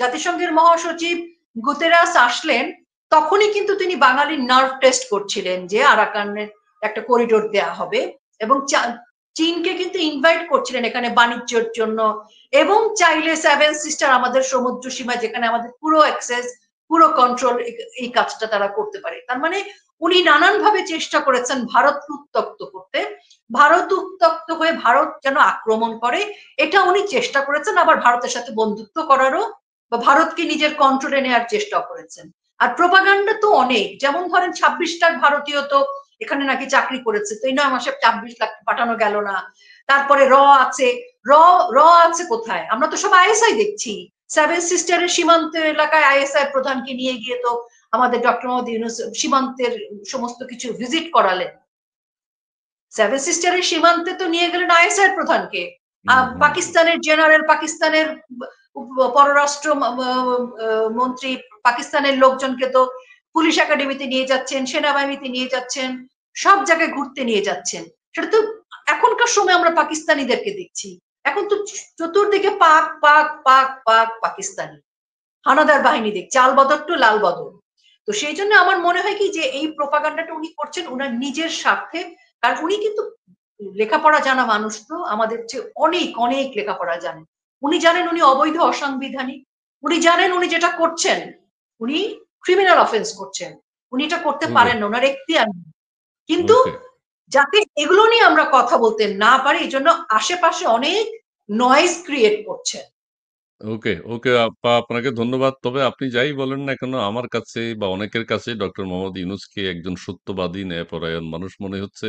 জাতিসংঘের মহাসচিব গুতেরাস আসলেন তখনই কিন্তু তিনি বাঙালির নার্ভ টেস্ট করছিলেন যে আরাকানের একটা করিডোর দেয়া হবে, এবং চীনকে কিন্তু ইনভাইট করছিলেন এখানে বাণিজ্যের জন্য, এবং চাইলে 7 সিস্টার আমাদের সমুদ্র সীমা যেখানে আমাদের পুরো অ্যাক্সেস, পুরো কন্ট্রোল, এই কাজটা তারা করতে পারে। তার মানে উনি নানান ভাবে চেষ্টা করেছেন ভারতকে উত্তক্ত করতে, ভারত উত্তক্ত হয়ে ভারত যেন আক্রমণ করে এটা উনি চেষ্টা করেছেন, আবার ভারতের সাথে বন্ধুত্ব করারও বা ভারতকে নিজের কন্ট্রোলে নেওয়ার চেষ্টা করেছেন। আর প্রোপাগান্ডা তো অনেক, যেমন ধরেন 26 লাখ ভারতীয় তো এখানে নাকি চাকরি করেছে, তো এই 9 মাসে 26 লাখ পাঠানো গেল না। তারপরে আছে, র আছে কোথায়? আমরা তো সব আইএসআই দেখছি। 7 সিস্টারের সীমান্ত এলাকায় আইএসআই প্রধানকে নিয়ে গিয়ে তো আমাদের ডক্টর মোহাম্মদ ইউনূস সীমান্তের সমস্ত কিছু ভিজিট করালেন। 7 সিস্টারের সীমান্তে তো নিয়ে গেলেন আইএসআই প্রধানকে। পাকিস্তানের জেনারেল, পাকিস্তানের পররাষ্ট্র মন্ত্রী পাকিস্তানের লোকজনকে তো পুলিশ একাডেমিতে নিয়ে যাচ্ছেন, সেনাবাহিনীতে নিয়ে যাচ্ছেন, সব জায়গায় ঘুরতে নিয়ে যাচ্ছেন। সেটা তো এখনকার সময় আমরা পাকিস্তানিদেরকে দেখছি, এখন তো চতুর্দিকে পাক পাক পাক পাক পাকিস্তানি হানাদার বাহিনী দেখছি, আলবদর টু লালবদর। তো সেই জন্য আমার মনে হয় কি যে এই প্রোপাগান্ডাটা উনি করছেন উনার নিজের স্বার্থে, কারণ উনি কিন্তু লেখাপড়া জানা মানুষ, তো আমাদের চেয়ে অনেক অনেক লেখাপড়া জানেন। উনি জানেন উনি অবৈধ অসাংবিধানিক, উনি জানেন উনি যেটা করছেন উনি ক্রিমিনাল অফেন্স করছেন, উনি এটা করতে ওকে পারেন না, ওনার এখতিয়ার নেই। কিন্তু ওকে যাতে এগুলো নিয়ে আমরা কথা বলতে না পারি এই জন্য আশেপাশে অনেক নয়েজ ক্রিয়েট করছেন। ওকে ওকে আপা, আপনাকে ধন্যবাদ। তবে আপনি যাই বলেন না কেন আমার কাছে বা অনেকের কাছে ডক্টর মোহাম্মদ ইউনূসকে একজন সত্যবাদী, ন্যায়পরায়ণ মানুষ মনে হচ্ছে।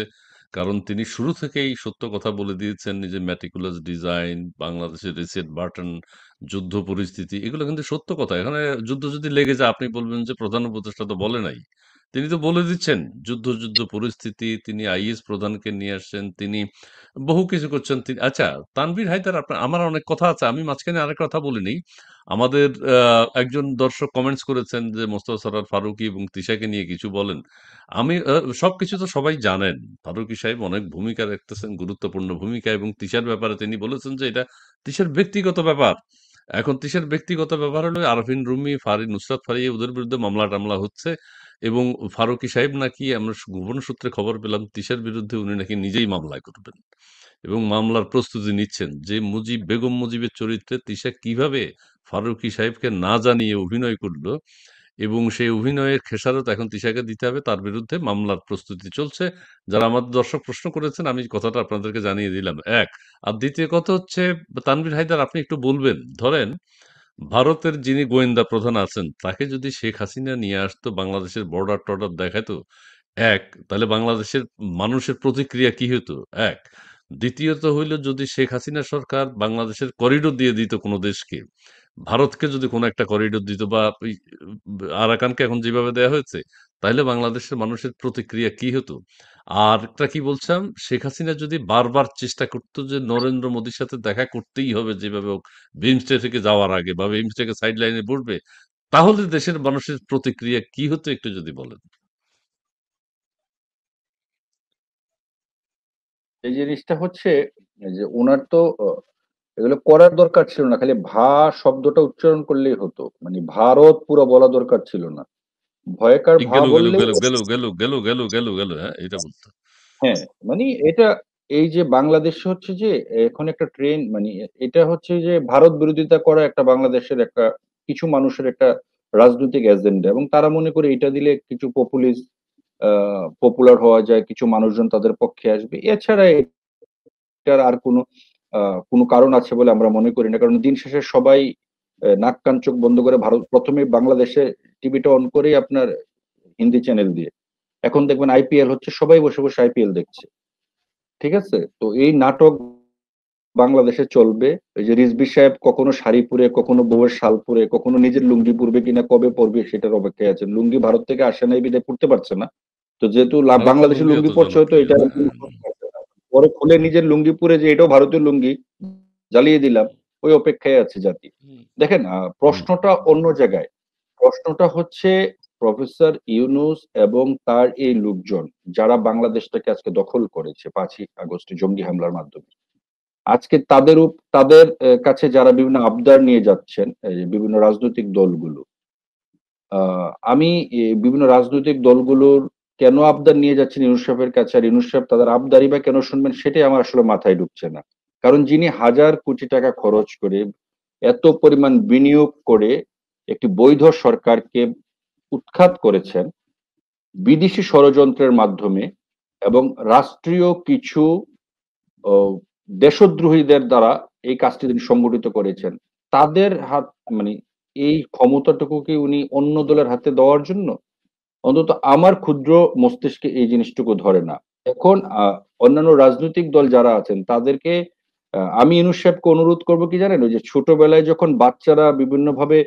কারণ তিনি শুরু থেকেই সত্য কথা বলে দিয়েছেন, নিজে ম্যাটিকুলাস ডিজাইন, বাংলাদেশের রিসেট বাটন, যুদ্ধ পরিস্থিতি, এগুলো কিন্তু সত্য কথা। এখানে যুদ্ধ যদি লেগে যায় আপনি বলবেন যে প্রধান উপদেষ্টা তো বলে নাই। তিনি তো বলে দিচ্ছেন যুদ্ধ পরিস্থিতি, তিনি আইএস প্রধানকে নিয়ে আসছেন, তিনি বহু কিছু করছেন তিনি। আচ্ছা, তানভীর হায়দার, আমার অনেক কথা আছে, আমি মাঝখানে আরেক কথা বলিনি। আমাদের একজন দর্শক কমেন্টস করেছেন যে মোস্তফা সরোয়ার ফারুকী এবং তিশাকে নিয়ে কিছু বলেন। আমি সবকিছু তো সবাই জানেন, ফারুকী সাহেব অনেক ভূমিকা রাখতেছেন, গুরুত্বপূর্ণ ভূমিকা, এবং তিশার ব্যাপারে তিনি বলেছেন যে এটা তিশার ব্যক্তিগত ব্যাপার। এখন তিশার ব্যক্তিগত ব্যাপার হলো আরফিন রুমি, নুসরাত ফারিয়া, ওদের বিরুদ্ধে মামলা টামলা হচ্ছে, এবং ফারুকী সাহেব নাকি, আমরা গোপন সূত্রে খবর পেলাম, তিশার বিরুদ্ধে উনি নাকি নিজেই মামলা করবেন এবং মামলার প্রস্তুতি নিচ্ছেন। যে বেগম মুজিবের চরিত্রে তিশা কিভাবে ফারুকী সাহেবকে না জানিয়ে অভিনয় করলো, এবং সেই অভিনয়ের খেসারত এখন তিশাকে দিতে হবে। তার বিরুদ্ধে মামলার প্রস্তুতি চলছে। যারা আমাদের দর্শক প্রশ্ন করেছেন, আমি কথাটা আপনাদেরকে জানিয়ে দিলাম, ১। আর দ্বিতীয় কথা হচ্ছে, তানভীর হায়দার, আপনি একটু বলবেন, ধরেন ভারতের যিনি গোয়েন্দা প্রধান আছেন, তাকে যদি শেখ হাসিনা নিয়ে আসতো, বাংলাদেশের বর্ডার-টর্ডার দেখাতো, ১, তাহলে বাংলাদেশের মানুষের প্রতিক্রিয়া কি হতো? ১। দ্বিতীয়ত হইল, যদি শেখ হাসিনা সরকার বাংলাদেশের করিডোর দিয়ে দিত কোনো দেশকে, ভারতকে যদি কোনো একটা করিডোর দিত, বা ওই আরাকানকে এখন যেভাবে দেয়া হয়েছে, তাহলে বাংলাদেশের মানুষের প্রতিক্রিয়া কি হতো? আরেকটা কি বলছিলাম, শেখ হাসিনা যদি বারবার চেষ্টা করত যে নরেন্দ্র মোদীর সাথে দেখা করতেই হবে যেভাবে হোক, বিমস্টে থেকে যাওয়ার আগে, বা বিমস্টেকে সাইড লাইনে বসবে, তাহলে দেশের মানুষের প্রতিক্রিয়া কি হতো একটু যদি বলেন। এই জিনিসটা হচ্ছে যে ওনার তো এগুলো করার দরকার ছিল না, খালি ভা শব্দটা উচ্চারণ করলেই হতো, মানে ভারত পুরো বলা দরকার ছিল না, ভয়কার এই ভা গেল গেল বললেই। গেল গেল গেল গেল গেল গেল গেল, হ্যাঁ, এটা বলতো। হ্যাঁ, মানে এটা, এই যে বাংলাদেশে হচ্ছে যে এখন একটা ট্রেন, মানে এটা হচ্ছে যে ভারত বিরোধিতা করা একটা বাংলাদেশের একটা কিছু মানুষের একটা রাজনৈতিক এজেন্ডা, এবং তারা মনে করে এটা দিলে কিছু পপুলিস্ট পপুলার হওয়া যায়, কিছু মানুষজন তাদের পক্ষে আসবে। এছাড়া এটার আর কোনো কারণ আছে বলে আমরা মনে করি না, কারণ দিন শেষে সবাই নাক কান চোখ বন্ধ করে ভারত, প্রথমে বাংলাদেশে টিভিটা অন করেই আপনার হিন্দি চ্যানেল দিয়ে, এখন দেখবেন আইপিএল হচ্ছে, সবাই বসে বসে আইপিএল দেখছে। ঠিক আছে, তো এই নাটক বাংলাদেশে চলবে। ওই যে রিজভী সাহেব কখনো শাড়ি পরে, কখনো বউয়ের শাল পরে, কখনো নিজের লুঙ্গি পরবে কিনা, কবে পরবে সেটার অপেক্ষায় আছে। লুঙ্গি ভারত থেকে আসে নাই বিধায় পড়তে পারছে না, তো যেহেতু ভারতের বাংলাদেশে লুঙ্গি এত লুঙ্গি পরছে, হয়তো জনপ্রিয়, এটা হ্যাঁ। পরে খুলে নিজের লুঙ্গি পরে যে এটাও ভারতীয় লুঙ্গি জ্বালিয়ে দিলাম, ওই অপেক্ষায় আছে জাতি। হুম, দেখেন, হুম, প্রশ্নটা অন্য জায়গায়। প্রশ্নটা হচ্ছে প্রফেসর ইউনূস এবং তার এই লোকজন যারা বাংলাদেশটাকে আজকে দখল করেছে 5ই আগস্টে জঙ্গি হামলার মাধ্যমে, আজকে তাদের কাছে যারা বিভিন্ন আবদার নিয়ে যাচ্ছেন, এই যে বিভিন্ন রাজনৈতিক দলগুলো, আমি বিভিন্ন রাজনৈতিক দলগুলোর কেন আবদার নিয়ে যাচ্ছেন ইউনূস সাহেবের কাছে, আর ইউনূস সাহেব তাদের আবদারই বা কেন শুনবেন, সেটাই আমার আসলে মাথায় ঢুকছে না। কারণ যিনি হাজার কোটি টাকা খরচ করে, এত পরিমাণ বিনিয়োগ করে একটি বৈধ সরকারকে উৎখাত করেছেন বিদেশি ষড়যন্ত্রের মাধ্যমে, এবং রাষ্ট্রীয় কিছু ও দেশদ্রোহীদের দ্বারা এই কাজটি তিনি সংগঠিত করেছেন। তাদের হাত, মানে এই ক্ষমতাটুকু কি উনি অন্য দলের হাতে দেওয়ার জন্য? অন্তত আমার ক্ষুদ্র মস্তিষ্কে এই জিনিসটুকু ধরে না। এখন অন্যান্য রাজনৈতিক দল যারা আছেন তাদেরকে আমি ইউনূস সাহেবকে অনুরোধ করব কি জানেন? ওই যে ছোটবেলায় যখন বাচ্চারা বিভিন্নভাবে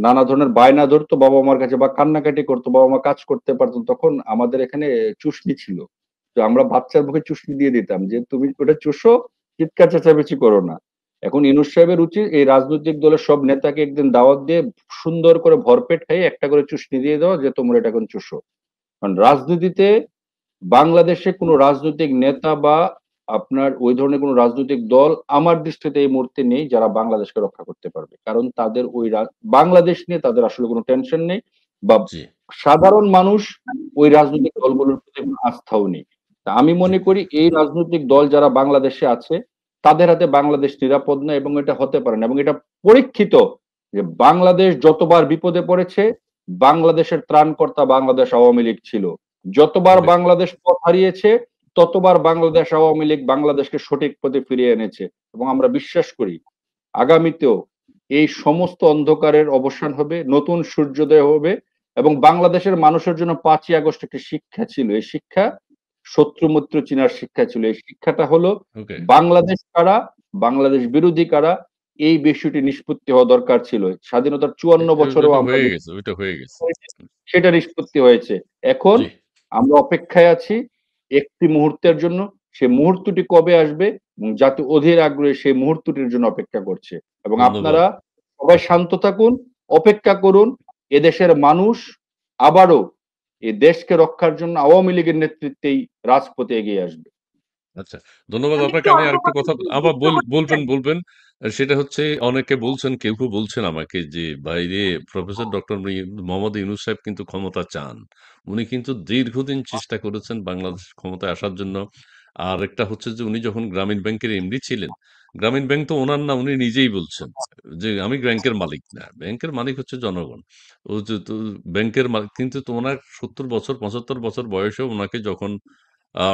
নানা ধরনের বায়না ধরতো বাবা-মার কাছে, বা কান্নাকাটি করতো, বাবা-মা কাজ করতে পারতেন, তখন আমাদের এখানে চুষ্নি ছিল। তো আমরা বাচ্চার মুখে চুষ্নি দিয়ে দিতাম যে, "তুমি ওটা চুষো, চিৎকার চেঁচামেচি করো না।" এখন ইউনূস সাহেবের উচিত এই রাজনৈতিক দলের সব নেতাকে একদিন দাওয়াত দিয়ে সুন্দর করে ভরপেট খাইয়ে একটা করে চুষ্নি দিয়ে দেওয়া যে, "তোমরা এটা এখন চুষো।" কারণ রাজনীতিতে বাংলাদেশে কোনো রাজনৈতিক নেতা বা আপনার ওই ধরনের কোনো রাজনৈতিক দল আমার দৃষ্টিতে এই মুহূর্তে নেই যারা বাংলাদেশকে রক্ষা করতে পারবে। কারণ তাদের ওই বাংলাদেশ নিয়ে তাদের আসলে কোনো টেনশন নেই, বা জি, সাধারণ মানুষ ওই রাজনৈতিক দলগুলোর প্রতি কোনো আস্থাও নেই। তা আমি জি, মনে করি এই রাজনৈতিক দল যারা বাংলাদেশে আছে, তাদের হাতে বাংলাদেশ নিরাপদ না, এবং এটা হতে পারে না, এবং এটা পরীক্ষিত যে বাংলাদেশ যতবার বিপদে পড়েছে, বাংলাদেশের ত্রাণকর্তা বাংলাদেশ আওয়ামী লীগ ছিল। যতবার রাইট, বাংলাদেশ পথ হারিয়েছে, ততবার বাংলাদেশ আওয়ামী লীগ বাংলাদেশকে সঠিক পথে ফিরিয়ে এনেছে, এবং আমরা বিশ্বাস করি আগামীতেও এই সমস্ত অন্ধকারের অবসান হবে, নতুন সূর্যোদয় হবে, এবং বাংলাদেশের মানুষের জন্য 5ই আগস্ট একটি শিক্ষা ছিল। এই শিক্ষা শত্রু মিত্র চিনার শিক্ষা ছিল। এই শিক্ষাটা হলো ওকে। বাংলাদেশ কারা, বাংলাদেশ বিরোধী কারা, এই বিষয়টি নিষ্পত্তি হওয়া দরকার ছিল। স্বাধীনতার 54 বছরেও ওইটা আমরা হয়ে যে গেছে, ওইটা হয়ে গেছে। সেটা নিষ্পত্তি হয়েছে। এখন জি, আমরা অপেক্ষায় আছি একটি মুহূর্তের জন্য। সে মুহূর্তটি কবে আসবে, এবং জাতি অধীর আগ্রহে সেই মুহূর্তটির জন্য অপেক্ষা করছে। এবং ধন্যবাদ। আপনারা সবাই শান্ত থাকুন, অপেক্ষা করুন। এদেশের মানুষ আবারও এ দেশকে রক্ষার জন্য আওয়ামী লীগের নেতৃত্বেই রাজপথে এগিয়ে আসবে। আচ্ছা, ধন্যবাদ আমি আপনাকে। একটু আমি অল্প আরেকটু কথা কথা আবার যুক্ত করতে বলবেন, চাই। বলবেন। সেটা হচ্ছে, অনেকে বলছেন, কেউ বলছেন আমাকে যে, "ভাইরে, প্রফেসর ডক্টর মোহাম্মদ ইউনূস সাহেব কিন্তু ক্ষমতা চান। উনি কিন্তু দীর্ঘদিন চেষ্টা করেছেন বাংলাদেশ ক্ষমতায় আসার জন্য।" আরেকটা হচ্ছে যে, উনি যখন গ্রামীণ ব্যাংকের এমডি ছিলেন, গ্রামীণ ব্যাংক তো ওনার না, উনি নিজেই বলছেন যে আমি ব্যাংকের মালিক না, ব্যাংকের মালিক হচ্ছে জনগণ। ও যে তো ব্যাংকের মালিক, কিন্তু তো ওনার 70 বছর 75 বছর বয়সে ওনাকে যখন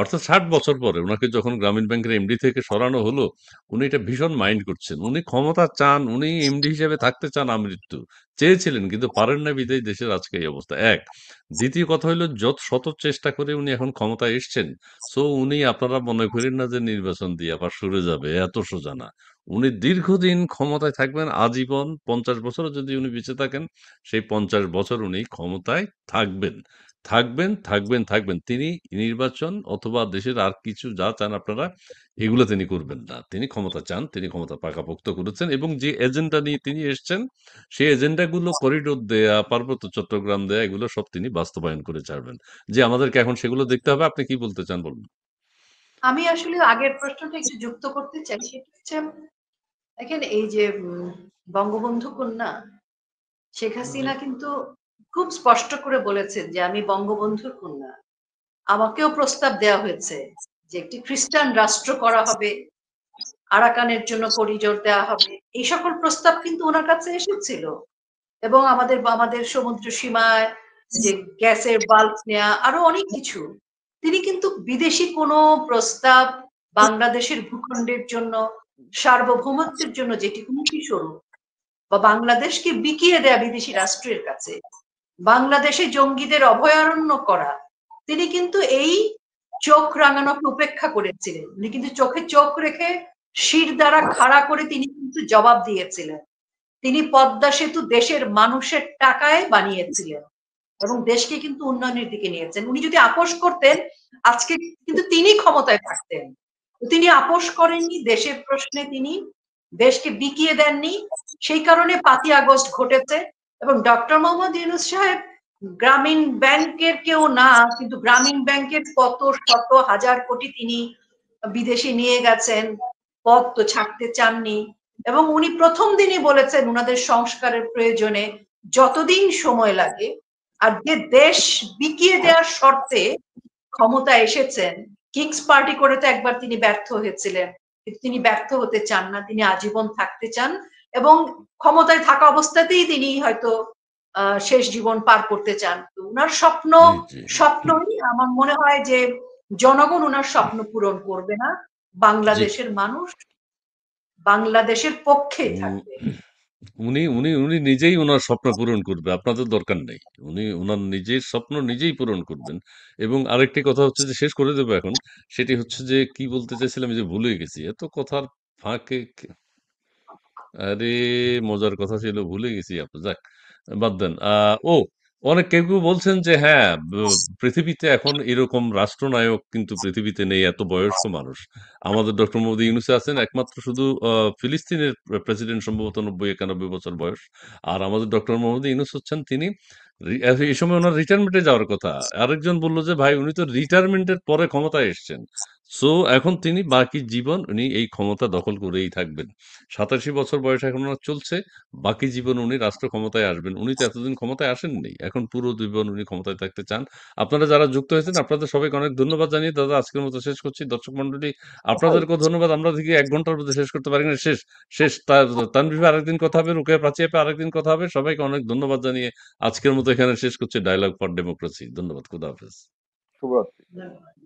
অর্থাৎ 60 বছর পরে ওনাকে যখন গ্রামীণ ব্যাংকের এমডি থেকে সরানো হলো, উনি এটা ভীষণ মাইন্ড করছেন। উনি ক্ষমতা চান, উনি এমডি হিসেবে থাকতে চান আমৃত্যু। চেয়েছিলেন কিন্তু পারেন না বিধায় দেশের আজকে এই অবস্থা। এক। দ্বিতীয় কথা হইলো, যত শত চেষ্টা করে উনি এখন ক্ষমতায় এসছেন। সো উনি, আপনারা মনে করেন না যে নির্বাচন দিয়ে আবার সরে যাবে, এত সোজা না। উনি দীর্ঘদিন ক্ষমতায় থাকবেন, আজীবন 50 বছরও যদি উনি বেঁচে থাকেন, সেই 50 বছর উনি ক্ষমতায় থাকবেন। থাকবেন। তিনি নির্বাচন অথবা দেশের আর কিছু যা চান আপনারা, এগুলো তিনি করবেন না। তিনি ক্ষমতা চান, তিনি ক্ষমতা পাকাপোক্ত করেছেন এবং যে এজেন্ডা নিয়ে তিনি এসছেন, সেই এজেন্ডাগুলো করিডোর দেয়া, পার্বত্য চট্টগ্রাম দেয়া, এগুলো সব তিনি বাস্তবায়ন করে ছাড়বেন। যে আমাদেরকে এখন সেগুলো দেখতে হবে। আপনি কি বলতে চান বলুন? আমি আসলে আগের প্রশ্নটা একটু যুক্ত করতে চাই, সেটা হচ্ছে দেখেন এই যে বঙ্গবন্ধু কন্যা শেখ হাসিনা কিন্তু খুব স্পষ্ট করে বলেছেন যে আমি বঙ্গবন্ধুর কন্যা। আমাকেও প্রস্তাব দেওয়া হয়েছে যে একটি খ্রিস্টান রাষ্ট্র করা হবে, আরাকানের জন্য করিডোর দেওয়া হবে। এই সকল প্রস্তাব কিন্তু ওনার কাছে এসেছিল এবং আমাদের আমাদের সমুদ্র সীমায় যে গ্যাসের বাল্ব নেওয়া, আরো অনেক কিছু। তিনি কিন্তু বিদেশি কোনো প্রস্তাব বাংলাদেশের ভূখণ্ডের জন্য, সার্বভৌমত্বের জন্য যেটি হুমকি স্বরূপ বা বাংলাদেশকে বিকিয়ে দেয়া বিদেশি রাষ্ট্রের কাছে, বাংলাদেশে জঙ্গিদের অভয়ারণ্য করা, তিনি কিন্তু এই চোখ রাঙানোকে উপেক্ষা করেছিলেন। উনি কিন্তু চোখে চোখ রেখে শির দ্বারা খাড়া করে তিনি কিন্তু জবাব দিয়েছিলেন। তিনি পদ্মা সেতু দেশের মানুষের টাকায় বানিয়েছিলেন এবং দেশকে কিন্তু উন্নয়নের দিকে নিয়েছেন। উনি যদি আপোষ করতেন, আজকে কিন্তু তিনি ক্ষমতায় থাকতেন। তিনি আপোষ করেননি, দেশের প্রশ্নে তিনি দেশকে বিকিয়ে দেননি। সেই কারণে 5ই আগস্ট ঘটেছে এবং ডক্টর মোহাম্মদ ইউনূস সাহেব গ্রামীণ ব্যাংকের কেউ না, কিন্তু গ্রামীণ ব্যাংকের কত শত হাজার কোটি তিনি বিদেশে নিয়ে গেছেন, পদ তো ছাড়তে চাননি। এবং উনি প্রথম দিনই বলেছেন উনাদের সংস্কারের প্রয়োজনে যতদিন সময় লাগে। আর যে দেশ বিকিয়ে দেওয়ার শর্তে ক্ষমতা এসেছেন, কিংস পার্টি করে তো একবার তিনি ব্যর্থ হয়েছিলেন, কিন্তু তিনি ব্যর্থ হতে চান না, তিনি আজীবন থাকতে চান এবং ক্ষমতায় থাকা অবস্থাতেই তিনি হয়তো শেষ জীবন পার করতে চান। তো উনার স্বপ্ন জি, জি, স্বপ্নই আমার মনে হয় যে জনগণ উনার স্বপ্ন পূরণ করবে না, জি। বাংলাদেশের মানুষ বাংলাদেশের পক্ষেই উম, থাকবে। উনি উনি উনি নিজেই ওনার স্বপ্ন পূরণ করবে, আপনাদের দরকার নেই। উনি ওনার নিজের স্বপ্ন নিজেই পূরণ করবেন। এবং আরেকটি কথা হচ্ছে যে, শেষ করে দেবো এখন। সেটি হচ্ছে যে, কি বলতে চাইছিলাম যে ভুলে গেছি, এত কথার ফাঁকে আরে, মজার কথা ছিল ভুলে গেছি। যাক, বাদ দেন। অনেক কেউ বলছেন যে হ্যাঁ, পৃথিবীতে এখন এরকম রাষ্ট্রনায়ক কিন্তু পৃথিবীতে নেই, এত বয়স্ক মানুষ। আমাদের ডক্টর মোহাম্মদ ইউনূস আছেন একমাত্র, শুধু ফিলিস্তিনের প্রেসিডেন্ট, সম্ভবত 90-91 বছর বয়স। আর আমাদের ডক্টর মোহাম্মদ ইউনূস হচ্ছেন তিনি, এই সময় ওনার রিটায়ারমেন্টে যাওয়ার কথা। আরেকজন বলল যে ভাই, উনি তো রিটায়ারমেন্টের পরে ক্ষমতায় এসছেন। সো এখন তিনি বাকি জীবন উনি এই ক্ষমতা দখল করেই থাকবেন। 87 বছর বয়স এখন ওনার চলছে। বাকি জীবন উনি রাষ্ট্র ক্ষমতায় আসবেন। উনি তো এতদিন ক্ষমতায় আসেননি। এখন পুরো জীবন উনি ক্ষমতায় থাকতে চান। আপনারা যারা যুক্ত হয়েছেন, আপনাদের সবাইকে অনেক ধন্যবাদ জানিয়ে দাদা আজকের মতো শেষ করছি। দর্শক মন্ডলী, আপনাদেরকেও ধন্যবাদ। আমরা দেখি 1 ঘন্টার মধ্যে শেষ করতে পারি না। শেষ, শেষ। তানভীর ভাই আরেকদিন কথা হবে, রোকেয়া প্রাচী আপা আরেকদিন কথা হবে। সবাইকে অনেক ধন্যবাদ জানিয়ে আজকের মতো এখানে শেষ করছি ডায়ালগ ফর ডেমোক্রেসি। ধন্যবাদ। খোদা হাফেজ। শুভরাত্রি। ধন্যবাদ।